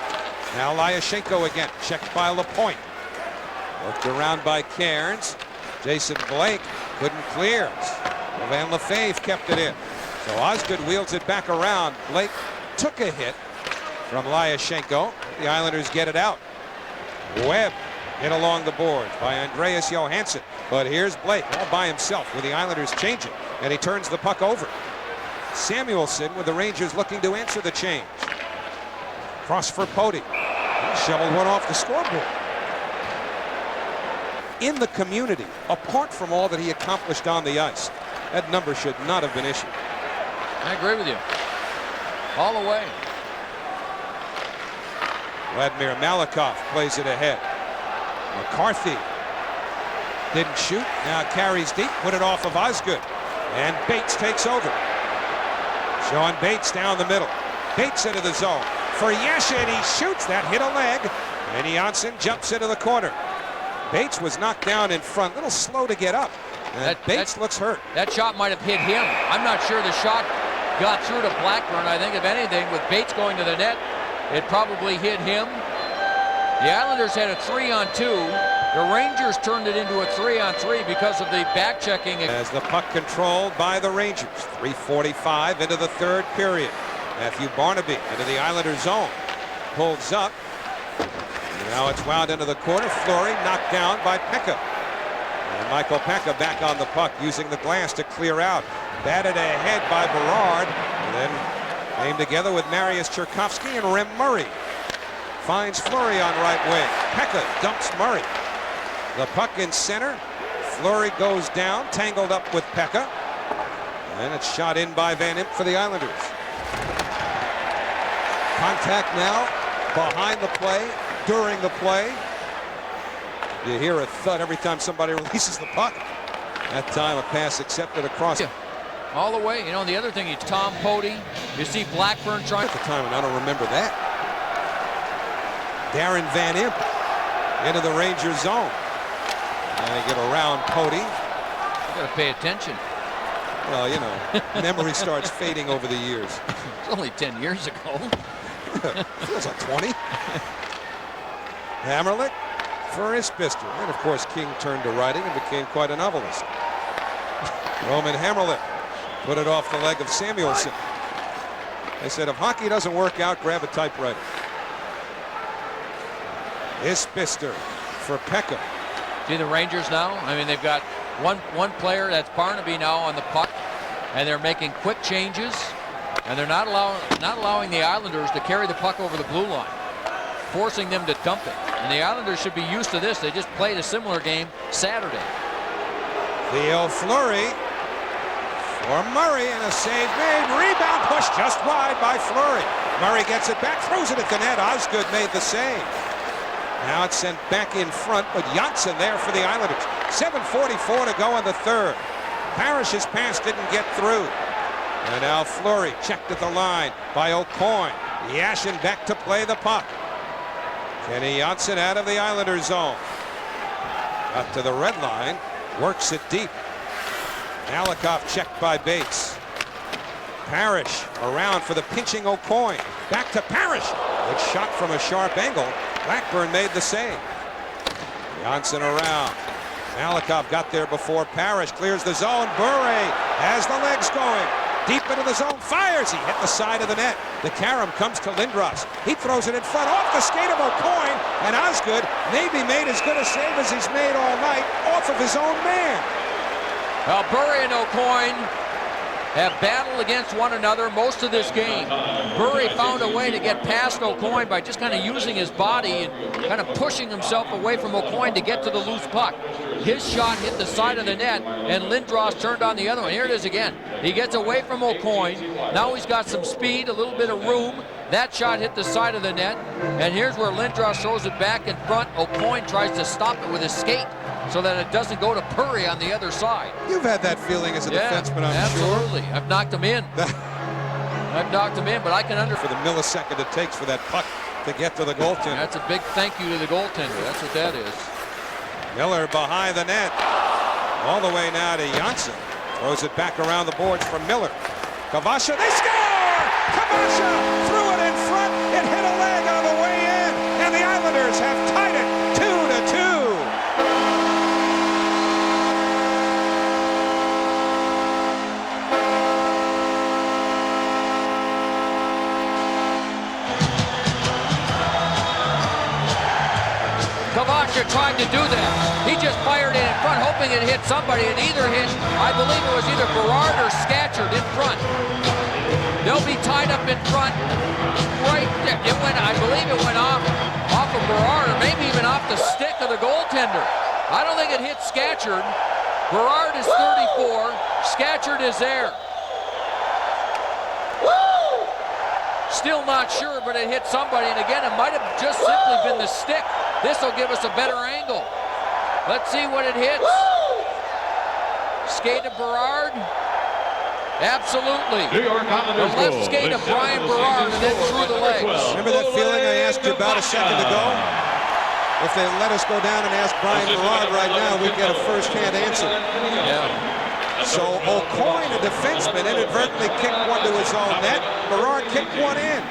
Now Lyashenko again, checked by Lapointe. Worked around by Cairns. Jason Blake couldn't clear. Van Lefebvre kept it in. So Osgood wheels it back around. Blake took a hit from Lyashenko. The Islanders get it out. Webb hit along the boards by Andreas Johansson. But here's Blake all by himself with the Islanders changing. And he turns the puck over. Samuelson with the Rangers looking to answer the change. Cross for Pody. He shoveled one off the scoreboard. in the community, apart from all that he accomplished on the ice. That number should not have been issued. I agree with you. All the way. Vladimir Malakoff plays it ahead. McCarthy didn't shoot. Now carries deep. Put it off of Osgood. And Bates takes over. Sean Bates down the middle. Bates into the zone. For Yasha, and he shoots. That hit a leg. And Janssen jumps into the corner. Bates was knocked down in front. A little slow to get up. And Bates looks hurt. That shot might have hit him. I'm not sure the shot got through to Blackburn. I think, if anything, with Bates going to the net, it probably hit him. The Islanders had a 3-on-2. The Rangers turned it into a 3-on-3 because of the back checking. As the puck controlled by the Rangers. 3:45 into the third period. Matthew Barnaby into the Islanders zone. Pulls up. And now it's wound into the corner. Fleury knocked down by Pekka. And Michael Pekka back on the puck, using the glass to clear out. Batted ahead by Berard. And then came together with Marius Cherkovsky, and Rem Murray finds Fleury on right wing. Pekka dumps Murray. The puck in center. Fleury goes down, tangled up with Pekka. And it's shot in by Van Impe for the Islanders. Contact now behind the play, during the play. You hear a thud every time somebody releases the puck. That time a pass accepted across. Yeah. All the way. You know, the other thing is Tom Pody. You see Blackburn trying. At the time, and I don't remember that. Darren Van Impe into the Rangers zone. And they get around Pody. You got to pay attention. Well, you know, memory starts fading over the years. It's only 10 years ago. Feels like 20. Hammerlick for Isbister. And of course, King turned to writing and became quite a novelist. Roman Hammerlick put it off the leg of Samuelson. They said, if hockey doesn't work out, grab a typewriter. Isbister for Pekka. See the Rangers now? I mean, they've got one player, that's Barnaby, now on the puck, and they're making quick changes, and they're not allowing the Islanders to carry the puck over the blue line, forcing them to dump it. And the Islanders should be used to this. They just played a similar game Saturday. Theo Fleury for Murray, and a save made. Rebound pushed just wide by Fleury. Murray gets it back, throws it at the net. Osgood made the save. Now it's sent back in front, but Janssen there for the Islanders. 7:44 to go in the third. Parrish's pass didn't get through. And now Fleury checked at the line by O'Coin. Yashin back to play the puck. Kenny Janssen out of the Islanders zone. Up to the red line. Works it deep. Malakoff checked by Bates. Parrish around for the pinching O'Coin. Back to Parrish. Good shot from a sharp angle. Blackburn made the save. Janssen around. Malakoff got there before Parrish. Clears the zone. Bure has the legs going. Deep into the zone. Fires. He hit the side of the net. The carom comes to Lindros. He throws it in front off the skate of O'Coin. And Osgood maybe made as good a save as he's made all night off of his own man. Well, Bure and O'Coin have battled against one another most of this game. Bure found a way to get past O'Coin by just kind of using his body and kind of pushing himself away from O'Coin to get to the loose puck. His shot hit the side of the net, and Lindros turned on the other one. Here it is again. He gets away from O'Coin. Now he's got some speed, a little bit of room. That shot hit the side of the net, and here's where Lindros throws it back in front. O'Coin tries to stop it with his skate so that it doesn't go to Purry on the other side. You've had that feeling as a defenseman, I'm absolutely. sure. I've knocked him in. I've knocked him in, but I can for the millisecond it takes for that puck to get to the goaltender. That's a big thank you to the goaltender. That's what that is. Miller behind the net. All the way now to Janssen. Throws it back around the boards from Miller. Kvasha, they score! Kvasha threw it in front. It hit a leg on the way in, and the Islanders have tied it 2-2. Kvasha tried to do that. He just fired it in front, hoping it hit somebody. It either hit, I believe it was either Berard or Scatchard in front. They'll be tied up in front right there. It went, I believe it went off of Berard, or maybe even off the stick of the goaltender. I don't think it hit Scatchard. Berard is 34. Scatchard is there. Still not sure, but it hit somebody. And again, it might have just simply been the stick. This will give us a better angle. Let's see what it hits. Skate of Berard. Absolutely. The left skate of Brian Berard and then through the legs. Remember that feeling I asked you about a second ago? If they let us go down and ask Brian Berard right now, we'd get a first-hand answer. Yeah. So Aucoin, a defenseman, inadvertently kicked one to his own net. Berard kicked one in.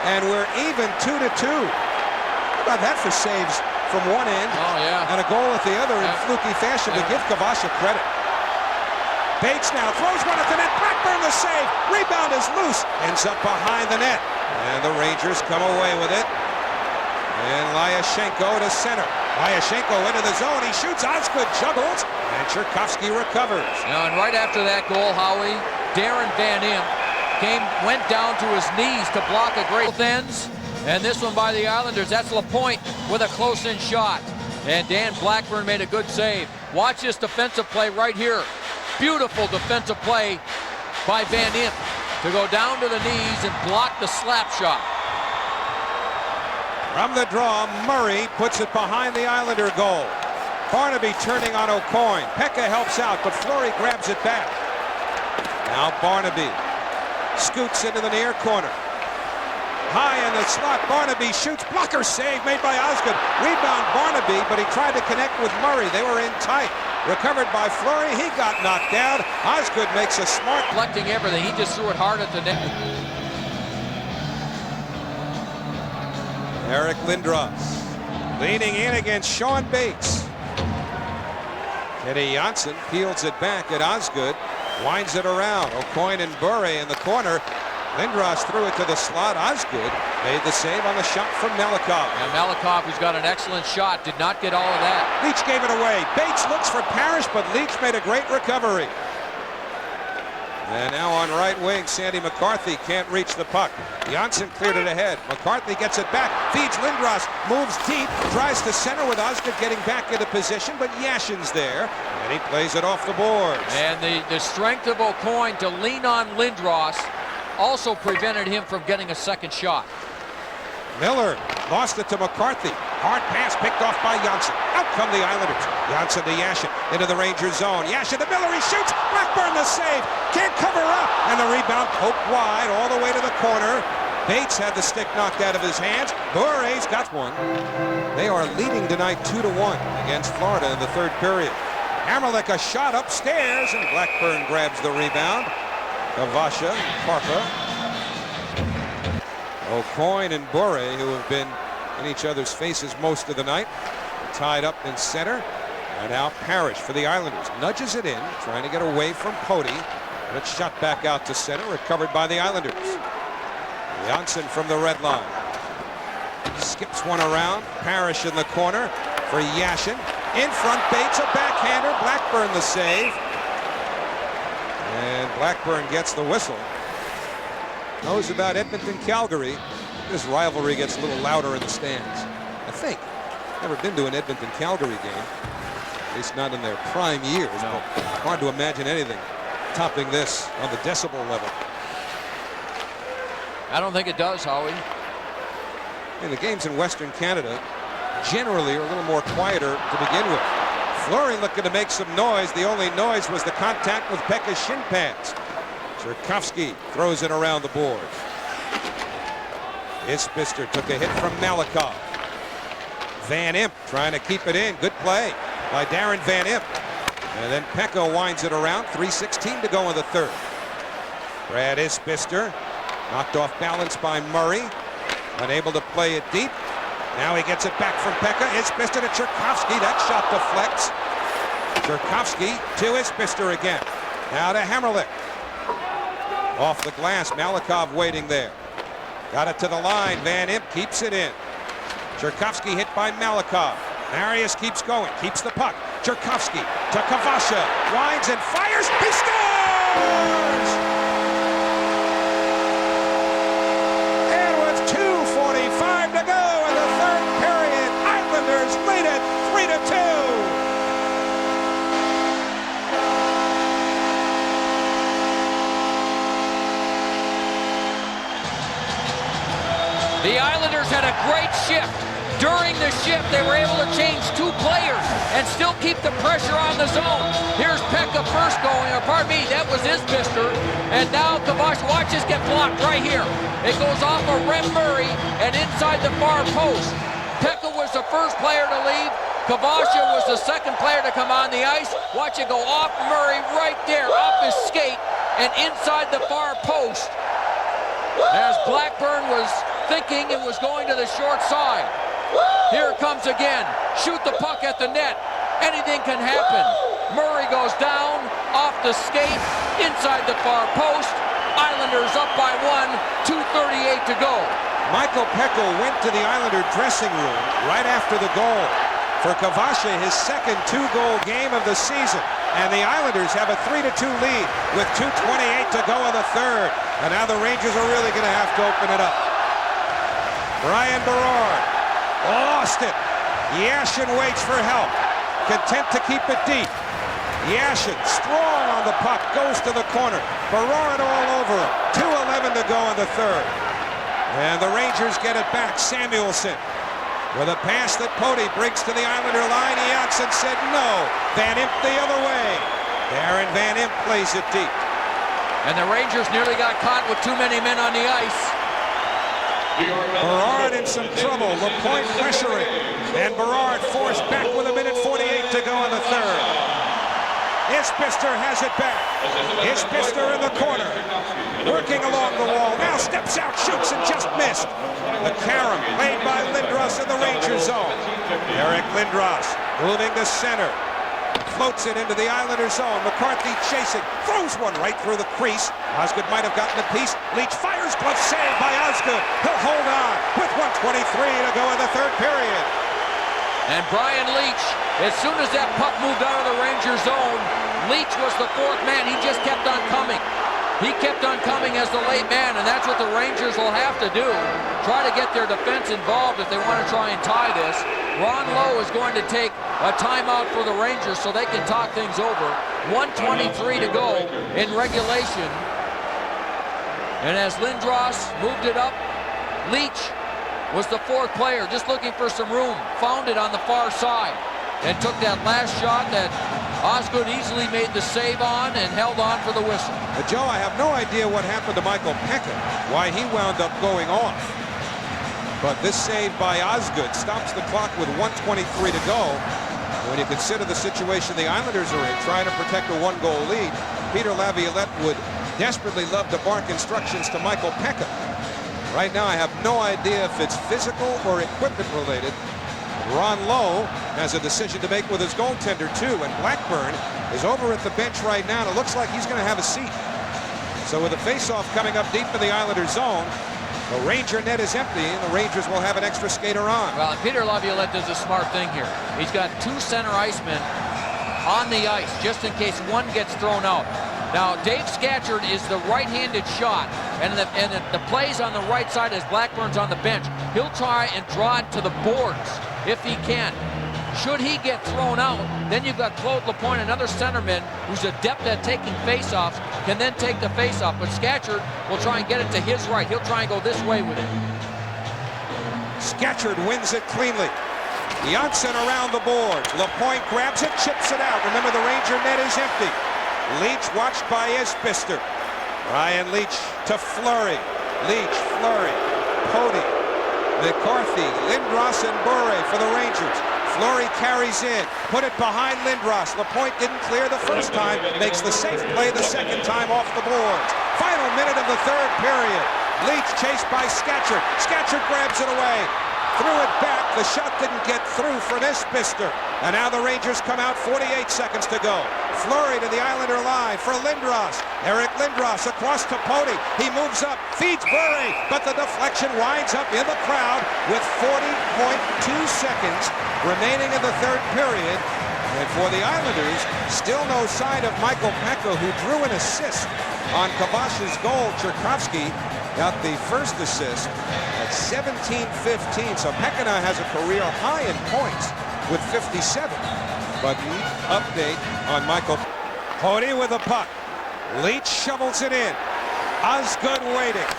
And we're even 2-2. How about that for saves from one end? Oh, yeah. And a goal at the other in fluky fashion to give Kvasha credit. Bates now throws one at the net. Blackburn the save. Rebound is loose. Ends up behind the net. And the Rangers come away with it. And Lyashenko to center. Lyashenko into the zone. He shoots. Osgood juggles. And Cherkovsky recovers. Now, and right after that goal, Howie, Darren Van Imp went down to his knees to block a great ends. And this one by the Islanders. That's Lapointe with a close-in shot. And Dan Blackburn made a good save. Watch this defensive play right here. Beautiful defensive play by Van Imp to go down to the knees and block the slap shot. From the draw, Murray puts it behind the Islander goal. Barnaby turning on Aucoin. Pekka helps out, but Fleury grabs it back. Now Barnaby scoots into the near corner. High in the slot, Barnaby shoots. Blocker save made by Osgood. Rebound Barnaby, but he tried to connect with Murray. They were in tight. Recovered by Fleury. He got knocked down. Osgood makes a smart. Reflecting everything. He just threw it hard at the net. Eric Lindros leaning in against Sean Bates. Eddie Janssen peels it back at Osgood. Winds it around. Aucoin and Bure in the corner. Lindros threw it to the slot. Osgood made the save on the shot from Melikov. And Melikov, who's got an excellent shot, did not get all of that. Leach gave it away. Bates looks for Parrish, but Leach made a great recovery. And now on right wing, Sandy McCarthy can't reach the puck. Janssen cleared it ahead. McCarthy gets it back, feeds Lindros, moves deep, tries to center with Osgood getting back into position, but Yashin's there, and he plays it off the boards. And the strength of Aucoin to lean on Lindros also prevented him from getting a second shot. Miller lost it to McCarthy. Hard pass picked off by Janssen. Out come the Islanders. Janssen to Yashin into the Rangers zone. Yashin to Miller. He shoots. Blackburn the save. Can't cover up. And the rebound poked wide all the way to the corner. Bates had the stick knocked out of his hands. Bure's got one. They are leading tonight 2-1 against Florida in the third period. Hammerlick a shot upstairs, and Blackburn grabs the rebound. Kvasha, Parka, Aucoin and Bure, who have been in each other's faces most of the night, tied up in center. And now Parrish for the Islanders nudges it in, trying to get away from Pody. And it's shot back out to center, recovered by the Islanders. Janssen from the red line. Skips one around. Parrish in the corner for Yashin. In front, Bates, a backhander. Blackburn the save. And Blackburn gets the whistle. Knows about Edmonton-Calgary. This rivalry gets a little louder in the stands. I think. Never been to an Edmonton-Calgary game. At least not in their prime years. No. But hard to imagine anything topping this on the decibel level. I don't think it does, Howie. And the games in Western Canada generally are a little more quieter to begin with. Fleury looking to make some noise. The only noise was the contact with Pekka's shin pads. Cherkovsky throws it around the board. Isbister took a hit from Melikov. Van Imp trying to keep it in. Good play by Darren Van Imp. And then Pekka winds it around. 3:16 to go in the third. Brad Isbister knocked off balance by Murray. Unable to play it deep. Now he gets it back from Pekka. Isbister to Cherkovsky. That shot deflects. Cherkovsky to Isbister again. Now to Hammerlick. Off the glass. Melikov waiting there. Got it to the line. Van Imp keeps it in. Cherkovsky hit by Melikov. Marius keeps going. Keeps the puck. Cherkovsky to Kvasha. Winds and fires. He scores! And with 2:45 to go in the third period, Islanders lead it 3-2. The Islanders had a great shift. During the shift, they were able to change 2 players and still keep the pressure on the zone. Here's Pekka first going, or pardon me, that was Isbister. And now Kvasha, watch this get blocked right here. It goes off of Rem Murray and inside the far post. Pekka was the first player to leave. Kvasha was the second player to come on the ice. Watch it go off Murray right there, off his skate and inside the far post. As Blackburn was thinking it was going to the short side. Here it comes again. Shoot the puck at the net. Anything can happen. Murray goes down, off the skate, inside the far post. Islanders up by 1, 2:38 to go. Michael Pekka went to the Islander dressing room right after the goal. For Kvasha, his second 2-goal game of the season. And the Islanders have a 3-2 lead with 2:28 to go in the third. And now the Rangers are really going to have to open it up. Brian Berard lost it. Yashin waits for help. Content to keep it deep. Yashin, strong on the puck, goes to the corner. Berard all over him. 2:11 to go in the third. And the Rangers get it back. Samuelson with a pass that Poti breaks to the Islander line. Janssen said no. Van Imp the other way. Darren Van Imp plays it deep. And the Rangers nearly got caught with too many men on the ice. Berard in some trouble. Lapointe pressuring. And Berard forced back with 1:48 to go in the third. Isbister has it back. Isbister in the corner. Working along the wall. Now steps out, shoots, and just missed. The carom played by Lindros in the Ranger zone. Eric Lindros moving to center. Floats it into the Islander zone. McCarthy chasing. Throws one right through the crease. Osgood might have gotten a piece. Leach fires. Glove saved by Osgood. He'll hold on with 1:23 to go in the third period. And Brian Leach, as soon as that puck moved out of the Ranger zone, Leach was the 4th man. He just kept on coming. He kept on coming as the late man, and that's what the Rangers will have to do. Try to get their defense involved if they want to try and tie this. Ron Lowe is going to take a timeout for the Rangers so they can talk things over. 1:23 to go in regulation. And as Lindros moved it up, Leach was the 4th player, just looking for some room. Found it on the far side and took that last shot that Osgood easily made the save on and held on for the whistle. Joe, I have no idea what happened to Michael Pekka, why he wound up going off. But this save by Osgood stops the clock with 1:23 to go. When you consider the situation the Islanders are in, trying to protect a 1-goal lead, Peter Laviolette would desperately love to bark instructions to Michael Pekka. Right now, I have no idea if it's physical or equipment related. Ron Lowe has a decision to make with his goaltender, too, and Blackburn is over at the bench right now, and it looks like he's going to have a seat. So with a face-off coming up deep in the Islander zone, the Ranger net is empty, and the Rangers will have an extra skater on. Well, and Peter Laviolette does a smart thing here. He's got 2 center icemen on the ice, just in case one gets thrown out. Now, Dave Scatchard is the right-handed shot, and the plays on the right side as Blackburn's on the bench. He'll try and draw it to the boards if he can. Should he get thrown out, then you've got Claude Lapointe, another centerman who's adept at taking face-offs, can then take the face-off. But Scatchard will try and get it to his right. He'll try and go this way with it. Scatchard wins it cleanly. Janssen around the board. Lapointe grabs it, chips it out. Remember, the Ranger net is empty. Leach watched by Isbister. Ryan Leach to Fleury. Leach, Fleury, Poti, McCarthy, Lindros, and Bure for the Rangers. Fleury carries in, put it behind Lindros. Lapointe didn't clear the first time, makes the safe play the second time off the boards. Final minute of the third period. Leach chased by Scatchard. Scatchard grabs it away. Threw it back. The shot didn't get through from Isbister. And now the Rangers come out, 48 seconds to go. Fleury to the Islander line for Lindros. Eric Lindros across to Poti. He moves up, feeds Bure, but the deflection winds up in the crowd with 40.2 seconds remaining in the third period. And for the Islanders, still no sign of Michael Pekka, who drew an assist on Kvasha's goal. Tchaikovsky got the first assist at 17:15. So Pekka now has a career high in points with 57. But update on Michael. Poti with a puck. Leach shovels it in. Osgood waiting.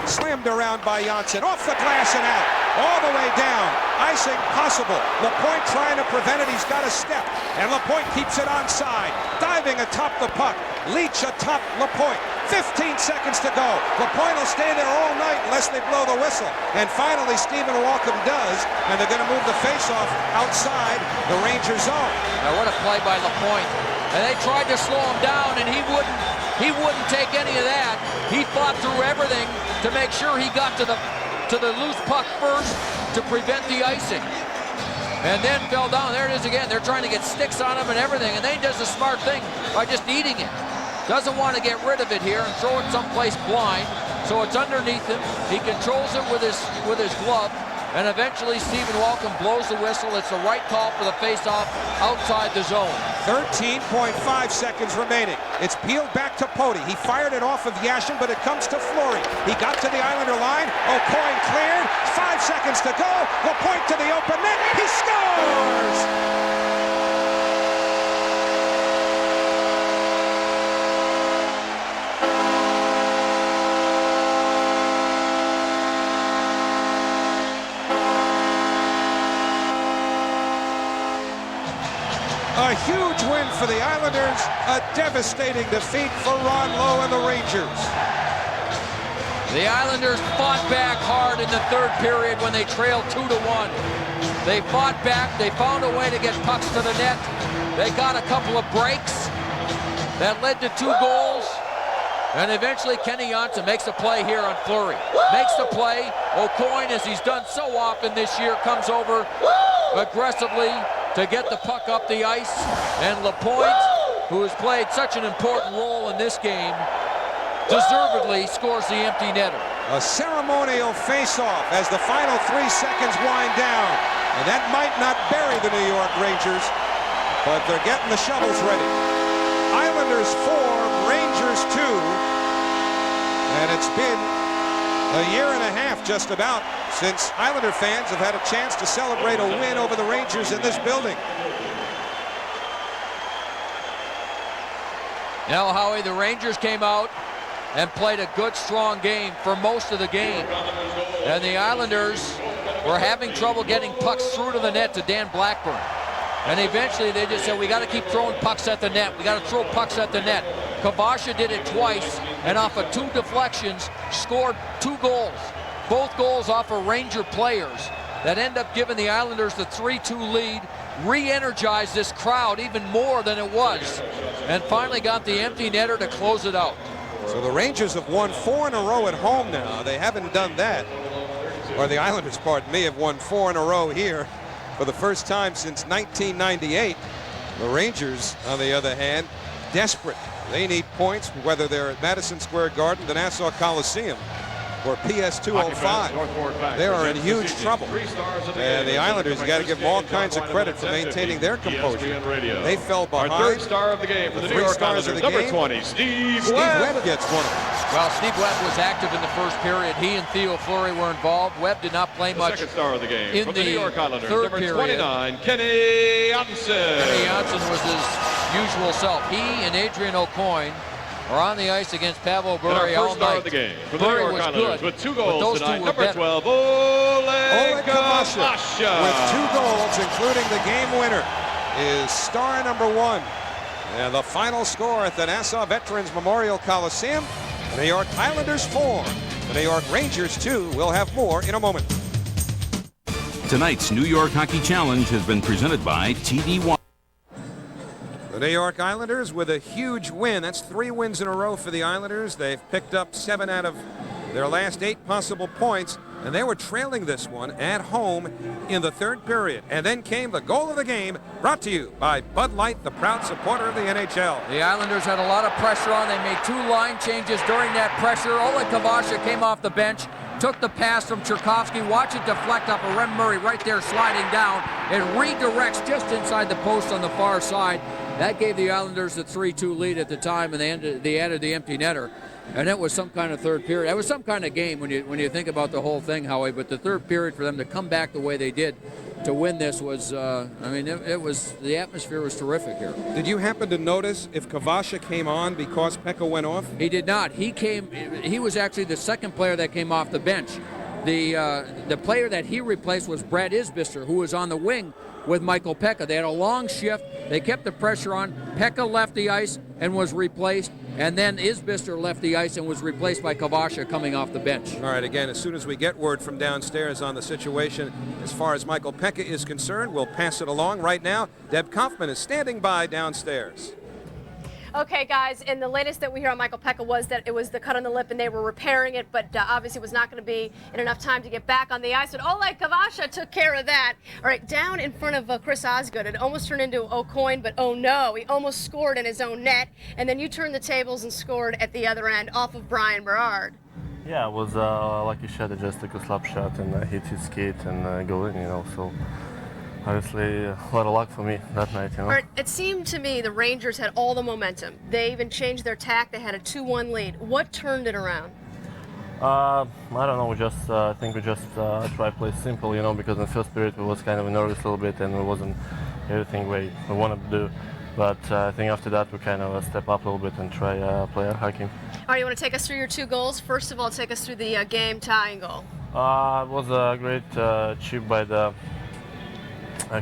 Slammed around by Janssen. Off the glass and out. All the way down. Icing possible. Lapointe trying to prevent it. He's got a step. And Lapointe keeps it onside. Diving atop the puck. Leach atop Lapointe. 15 seconds to go. Lapointe will stay there all night unless they blow the whistle. And finally, Stephen Walkom does. And they're going to move the faceoff outside the Rangers zone. Now, what a play by Lapointe. And they tried to slow him down, and he wouldn't take any of that. He fought through everything to make sure he got to the loose puck first to prevent the icing. And then fell down. There it is again. They're trying to get sticks on him and everything. And then he does a smart thing by just eating it. Doesn't want to get rid of it here and throw it someplace blind. So it's underneath him. He controls it with his glove. And eventually Stephen Walkom blows the whistle. It's the right call for the face-off outside the zone. 13.5 seconds remaining. It's peeled back to Poti. He fired it off of Yashin, but it comes to Fleury. He got to the Islander line. O'Coin cleared. 5 seconds to go. Lapointe to the open net. He scores! A huge win for the Islanders, a devastating defeat for Ron Lowe and the Rangers. The Islanders fought back hard in the third period when they trailed 2-1. They fought back, they found a way to get pucks to the net. They got a couple of breaks that led to 2 goals. And eventually Kenny Janssen makes a play here on Fleury. Makes the play. O'Coin, as he's done so often this year, comes over aggressively to get the puck up the ice. And Lapointe, who has played such an important role in this game, deservedly scores the empty netter. A ceremonial face-off as the final 3 seconds wind down. And that might not bury the New York Rangers, but they're getting the shovels ready. Islanders 4, Rangers 2. And it's been a year and a half just about since Islander fans have had a chance to celebrate a win over the Rangers in this building. Now, Howie, the Rangers came out and played a good, strong game for most of the game. And the Islanders were having trouble getting pucks through to the net to Dan Blackburn. And eventually they just said, we got to keep throwing pucks at the net. We got to throw pucks at the net. Kvasha did it twice, and off of 2 deflections, scored 2 goals. Both goals off of Ranger players that end up giving the Islanders the 3-2 lead, re-energized this crowd even more than it was, and finally got the empty netter to close it out. So the Rangers have won 4 in a row at home now. They haven't done that. Or the Islanders, pardon me, have won 4 in a row here for the first time since 1998. The Rangers, on the other hand, desperate. They need points, whether they're at Madison Square Garden, the Nassau Coliseum, or PS 205. They are in huge trouble. And the Islanders, got to give them all kinds of credit for maintaining their composure. They fell behind. Our third star of the game for the New York Islanders, number 20, Steve Webb gets one of them. Well, Steve Webb was active in the first period. He and Theo Fleury were involved. Webb did not play much. Second star of the game in from the New York Islanders, third number period. 29, Kenny Janssen. Kenny Janssen was his usual self. He and Adrian O'Coin are on the ice against Pavel Bure all star night. of the game for the Bure New York was Islanders good, with 2 but goals those tonight. two were Number better. 12, Oleg Kvasha Kvasha. with 2 goals, including the game winner, is star number 1. And the final score at the Nassau Veterans Memorial Coliseum, the New York Islanders 4, the New York Rangers 2. We'll have more in a moment. Tonight's New York Hockey Challenge has been presented by TD1. The New York Islanders with a huge win. That's 3 wins in a row for the Islanders. They've picked up 7 out of their last 8 possible points, and they were trailing this one at home in the third period. And then came the goal of the game, brought to you by Bud Light, the proud supporter of the NHL. The Islanders had a lot of pressure on. They made 2 line changes during that pressure. Oleg Kvasha came off the bench, took the pass from Cherkovsky, watch it deflect off of Rem Murray right there sliding down. It redirects just inside the post on the far side. That gave the Islanders the 3-2 lead at the time, and they added the empty netter. And it was some kind of third period. It was some kind of game when you think about the whole thing, Howie. But the third period for them to come back the way they did to win this was, I mean, the atmosphere was terrific here. Did you happen to notice if Kvasha came on because Pekka went off? He did not. He was actually the second player that came off the bench. The player that he replaced was Brad Isbister, who was on the wing with Michael Pekka. They had a long shift. They kept the pressure on. Pekka left the ice and was replaced, and then Isbister left the ice and was replaced by Kvasha coming off the bench. All right, again, as soon as we get word from downstairs on the situation as far as Michael Pekka is concerned, we'll pass it along. Right now, Deb Kaufman is standing by downstairs. Okay, guys, and the latest that we hear on Michael Pekka was that it was the cut on the lip and they were repairing it, but obviously it was not going to be in enough time to get back on the ice. But Oleg Kvasha took care of that. All right, down in front of Chris Osgood. It almost turned into O'Coin, but oh no, he almost scored in his own net. And then you turned the tables and scored at the other end off of Brian Berard. Yeah, it was like you said, I just took a slap shot and hit his skate and go in, so obviously a lot of luck for me that night, All right, it seemed to me the Rangers had all the momentum. They even changed their tack. They had a 2-1 lead. What turned it around? I don't know, I think we just tried to play simple, because in the first period we was kind of nervous a little bit and it wasn't everything we wanted to do. But I think after that we kind of step up a little bit and try play our hockey. All right, you want to take us through your 2 goals? First of all, take us through the game tying goal. It was a great chip by the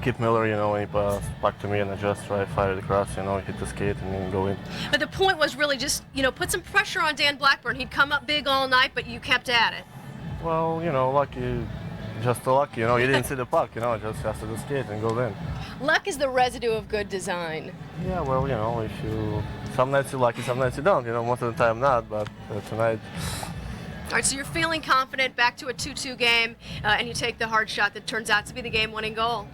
Kip Miller, he passed back to me and I just fired across, hit the skate and then go in. But the point was really just, put some pressure on Dan Blackburn. He'd come up big all night, but you kept at it. Well, lucky, just lucky, you didn't see the puck, just after the skate and go in. Luck is the residue of good design. Yeah, well, if you, some nights you're lucky, some nights you don't, most of the time not, but tonight. All right, so you're feeling confident, back to a 2-2 game, and you take the hard shot that turns out to be the game-winning goal.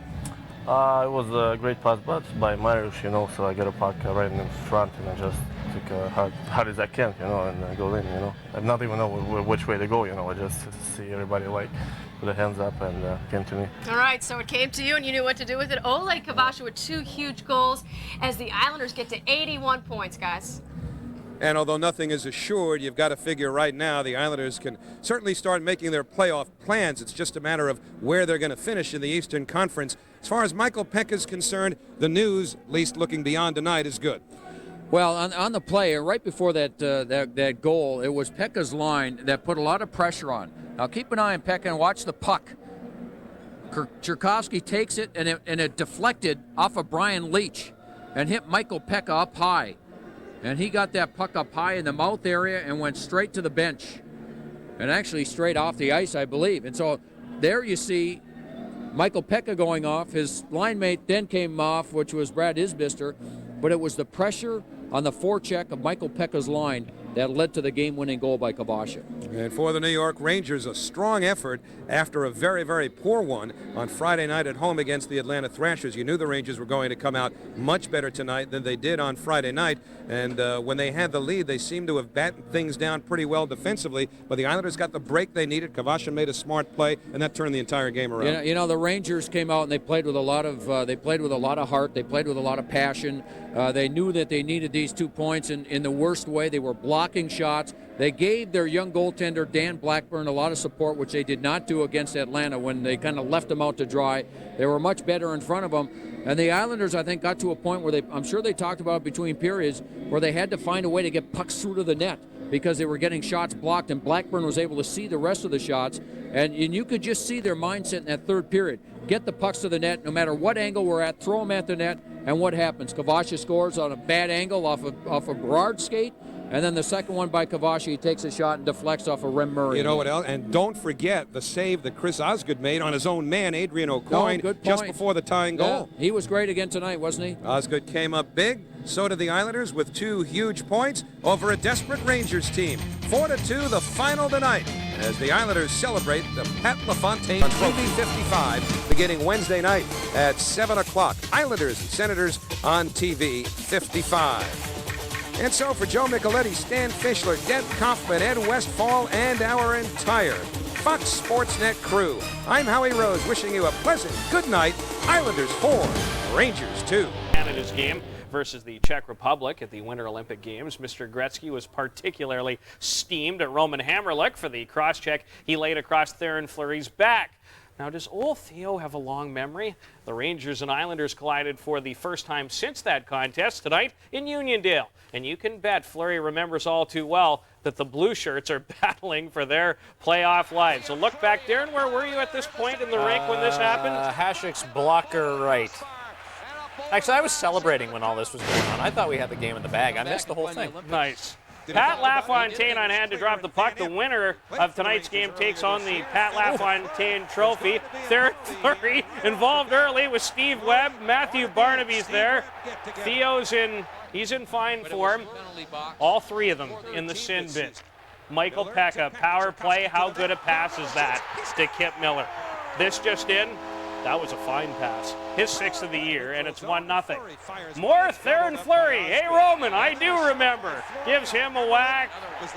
It was a great pass, but by Mariusz, so I got a puck right in front, and I just took hard as I can, and go in, I not even know which way to go, I just see everybody with their hands up and came to me. All right, so it came to you and you knew what to do with it. Oleg Kvasha with 2 huge goals as the Islanders get to 81 points, guys. And although nothing is assured, you've got to figure right now the Islanders can certainly start making their playoff plans. It's just a matter of where they're going to finish in the Eastern Conference. As far as Michael Pekka is concerned, the news, at least looking beyond tonight, is good. Well, on the play, right before that goal, it was Pekka's line that put a lot of pressure on. Now keep an eye on Pekka and watch the puck. Tchaikovsky takes it, and it deflected off of Brian Leach and hit Michael Pekka up high. And he got that puck up high in the mouth area and went straight to the bench. And actually straight off the ice, I believe. And so there you see Michael Pekka going off. His line mate then came off, which was Brad Isbister. But it was the pressure on the forecheck of Michael Pekka's line that led to the game-winning goal by Kvasha. And for the New York Rangers, a strong effort after a very, very poor one on Friday night at home against the Atlanta Thrashers. You knew the Rangers were going to come out much better tonight than they did on Friday night. And when they had the lead, they seemed to have battened things down pretty well defensively. But the Islanders got the break they needed. Kvasha made a smart play, and that turned the entire game around. You know, the Rangers came out and they played with a lot of heart. They played with a lot of passion. They knew that they needed these 2 points in the worst way. They were blocking shots. They gave their young goaltender, Dan Blackburn, a lot of support, which they did not do against Atlanta when they kind of left him out to dry. They were much better in front of him. And the Islanders, I think, got to a point where I'm sure they talked about it between periods, where they had to find a way to get pucks through to the net because they were getting shots blocked, and Blackburn was able to see the rest of the shots. And you could just see their mindset in that third period. Get the pucks to the net, no matter what angle we're at, throw them at the net, and what happens? Kvasha scores on a bad angle off of Berard's skate, and then the second one by Kvasha, he takes a shot and deflects off of Rem Murray. You know what else? And don't forget the save that Chris Osgood made on his own man, Adrian O'Coin, just before the tying goal. He was great again tonight, wasn't he? Osgood came up big. So did the Islanders with 2 huge points over a desperate Rangers team. 4-2 the final tonight as the Islanders celebrate the Pat LaFontaine on TV 55 beginning Wednesday night at 7 o'clock. Islanders and Senators on TV 55. And so for Joe Micheletti, Stan Fischler, Deb Kaufman, Ed Westfall, and our entire Fox Sportsnet crew, I'm Howie Rose wishing you a pleasant good night. Islanders 4, Rangers 2. Canada's game versus the Czech Republic at the Winter Olympic Games. Mr. Gretzky was particularly steamed at Roman Hamrlik for the cross-check he laid across Theoren Fleury's back. Now, does old Theo have a long memory? The Rangers and Islanders collided for the first time since that contest tonight in Uniondale. And you can bet Fleury remembers all too well that the Blue Shirts are battling for their playoff lives. So look back, Darren, where were you at this point in the rink when this happened? Hasek's blocker right. Actually, I was celebrating when all this was going on. I thought we had the game in the bag. I missed the whole thing. Nice. Pat LaFontaine on hand to drop the puck. The winner of tonight's game takes on the Pat LaFontaine Trophy. Theoren Fleury involved early with Steve Webb. Matthew Barnaby's there. Theo's he's in fine form. All three of them in the sin bin. Michael Pekka, power play. How good a pass is that to Kip Miller? This just in. That was a fine pass. His 6th of the year, and it's 1-0. More Theoren Fleury. Hey, Roman, I do remember. Gives him a whack,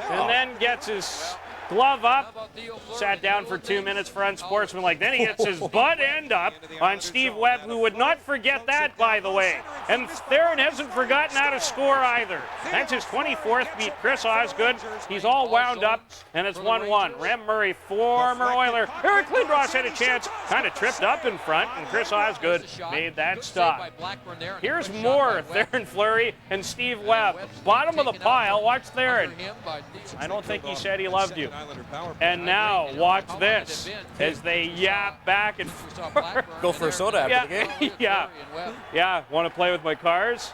and then gets his glove up. Sat down for 2 minutes for unsportsmanlike. Then he hits his butt end up on Steve Webb, who would not forget that, by the way. And Theoren hasn't forgotten how to score either. That's his 24th, beat Chris Osgood. He's all wound up, and it's 1-1. Rem Murray, former Oiler. Eric Lindros had a chance, kind of tripped up in front, and Chris Osgood made that stop. Here's more Theoren Fleury and Steve Webb. Bottom of the pile, watch Theoren. I don't think he said he loved you. And now, watch this as they yap back and forth. Go for a soda after the game. Yeah. Want to play with my cars?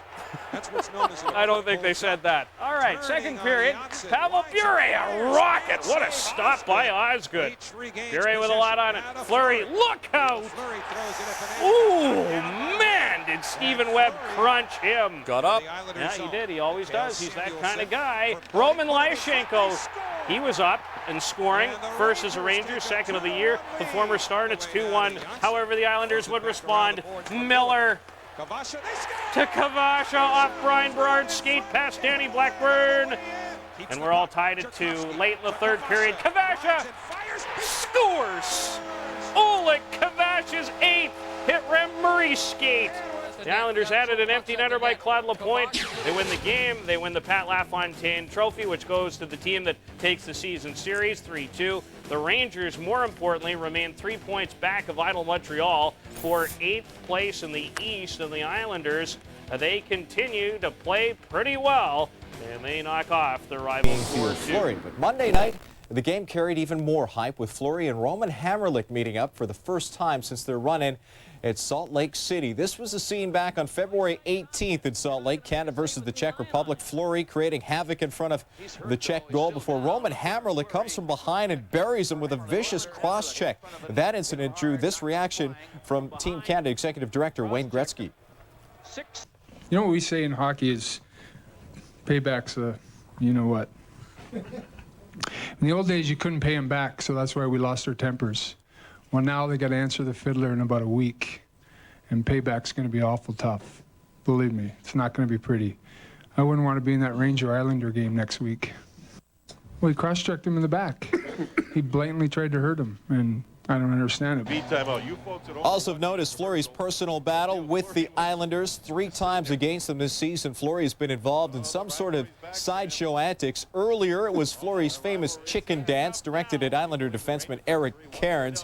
I don't think they said that. All right, second period. Pavel Bure, a rocket. What a stop by Osgood. Bure with a lot on it. Fleury, look out. Ooh, man, did Stephen Webb crunch him. Got up. Yeah, he did. He always does. He's that kind of guy. Roman Lyashenko, he was up and scoring. First as a Ranger, second of the year. The former star, and it's 2-1. However, the Islanders would respond. Miller to Kvasha off Brian Berard's skate past Danny Blackburn. And we're all tied at 2. Late in the third period, Kvasha scores! Oleg Kvasha's 8th hit Rem Murray's skate. The Islanders added an empty netter by Claude Lapointe. They win the game. They win the Pat LaFontaine Trophy, which goes to the team that takes the season series, 3-2. The Rangers, more importantly, remain 3 points back of Idle Montreal for 8th place in the East. And the Islanders, they continue to play pretty well, and they knock off their rivals 4-2. But Monday night, the game carried even more hype with Fleury and Roman Hamrlik meeting up for the first time since their run-in at Salt Lake City. This was the scene back on February 18th in Salt Lake, Canada versus the Czech Republic. Fleury creating havoc in front of the Czech goal before Roman Hamrlik comes from behind and buries him with a vicious cross-check. That incident drew this reaction from Team Canada Executive Director Wayne Gretzky. You know what we say in hockey is payback's you know what. In the old days, you couldn't pay them back, so that's why we lost our tempers. Well, now they got to answer the fiddler in about a week, and payback's going to be awful tough. Believe me, it's not going to be pretty. I wouldn't want to be in that Ranger-Islander game next week. Well, he cross-checked him in the back. He blatantly tried to hurt him, and I don't understand it. Also of note is Fleury's personal battle with the Islanders. 3 times against them this season, Fleury has been involved in some sort of sideshow antics. Earlier, it was Fleury's famous chicken dance directed at Islander defenseman Eric Cairns.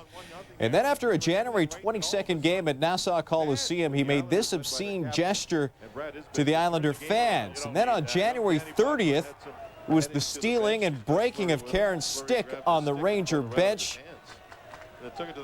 And then after a January 22nd game at Nassau Coliseum, he made this obscene gesture to the Islander fans. And then on January 30th, it was the stealing and breaking of Cairns' stick on the Ranger bench.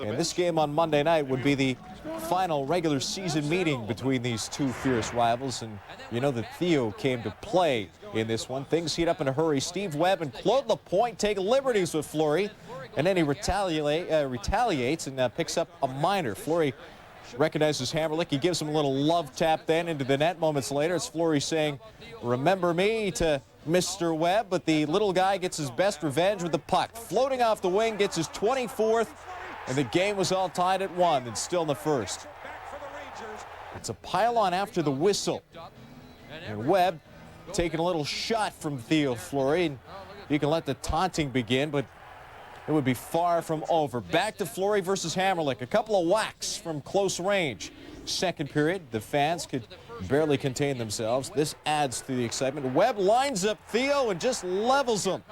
And this game on Monday night would be the final regular season meeting between these two fierce rivals. And you know that Theo came to play in this one. Things heat up in a hurry. Steve Webb and Claude Lapointe take liberties with Fleury. And then he retaliates and picks up a minor. Fleury recognizes Hamrlik. He gives him a little love tap then into the net. Moments later, it's Fleury saying, "Remember me," to Mr. Webb. But the little guy gets his best revenge with the puck. Floating off the wing, gets his 24th. And the game was all tied at 1 and still in the first. It's a pile-on after the whistle. And Webb taking a little shot from Theo Fleury. And you can let the taunting begin, but it would be far from over. Back to Fleury versus Hamrlik. A couple of whacks from close range. Second period, the fans could barely contain themselves. This adds to the excitement. Webb lines up Theo and just levels him.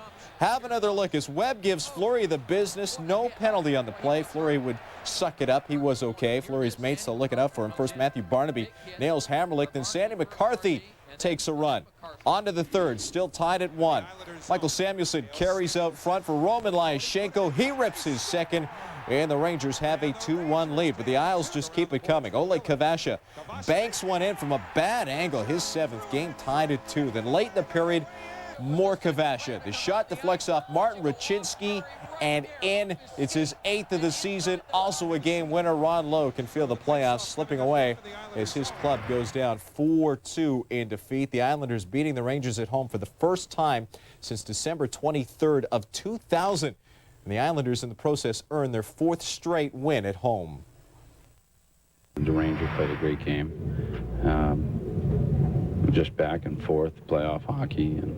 have another look as Webb gives Fleury the business. No penalty on the play. Fleury would suck it up. He was okay. Fleury's mates still looking up for him. First, Matthew Barnaby nails Hammerlich. Then Sandy McCarthy takes a run. On to the third, still tied at 1. Michael Samuelson carries out front for Roman Lyashenko. He rips his second, and the Rangers have a 2-1 lead. But the Isles just keep it coming. Oleg Kvasha banks one in from a bad angle. His 7th game, tied at 2. Then late in the period, more Kvasha. The shot deflects off Martin Raczynski and in. It's his 8th of the season. Also a game winner. Ron Lowe can feel the playoffs slipping away as his club goes down 4-2 in defeat. The Islanders beating the Rangers at home for the first time since December 23rd of 2000. And the Islanders in the process earn their 4th straight win at home. The Rangers played a great game. Just back and forth, playoff hockey, and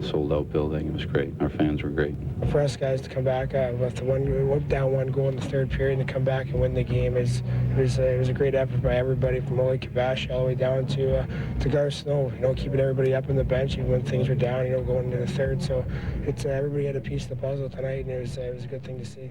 sold-out building. It was great. Our fans were great. For us guys to come back with the down 1 goal in the 3rd period and to come back and win the game it was a great effort by everybody from Oleg Kvasha all the way down to Gar Snow. You know, keeping everybody up on the bench even when things were down. You know, going into the 3rd. So it's everybody had a piece of the puzzle tonight, and it was a good thing to see.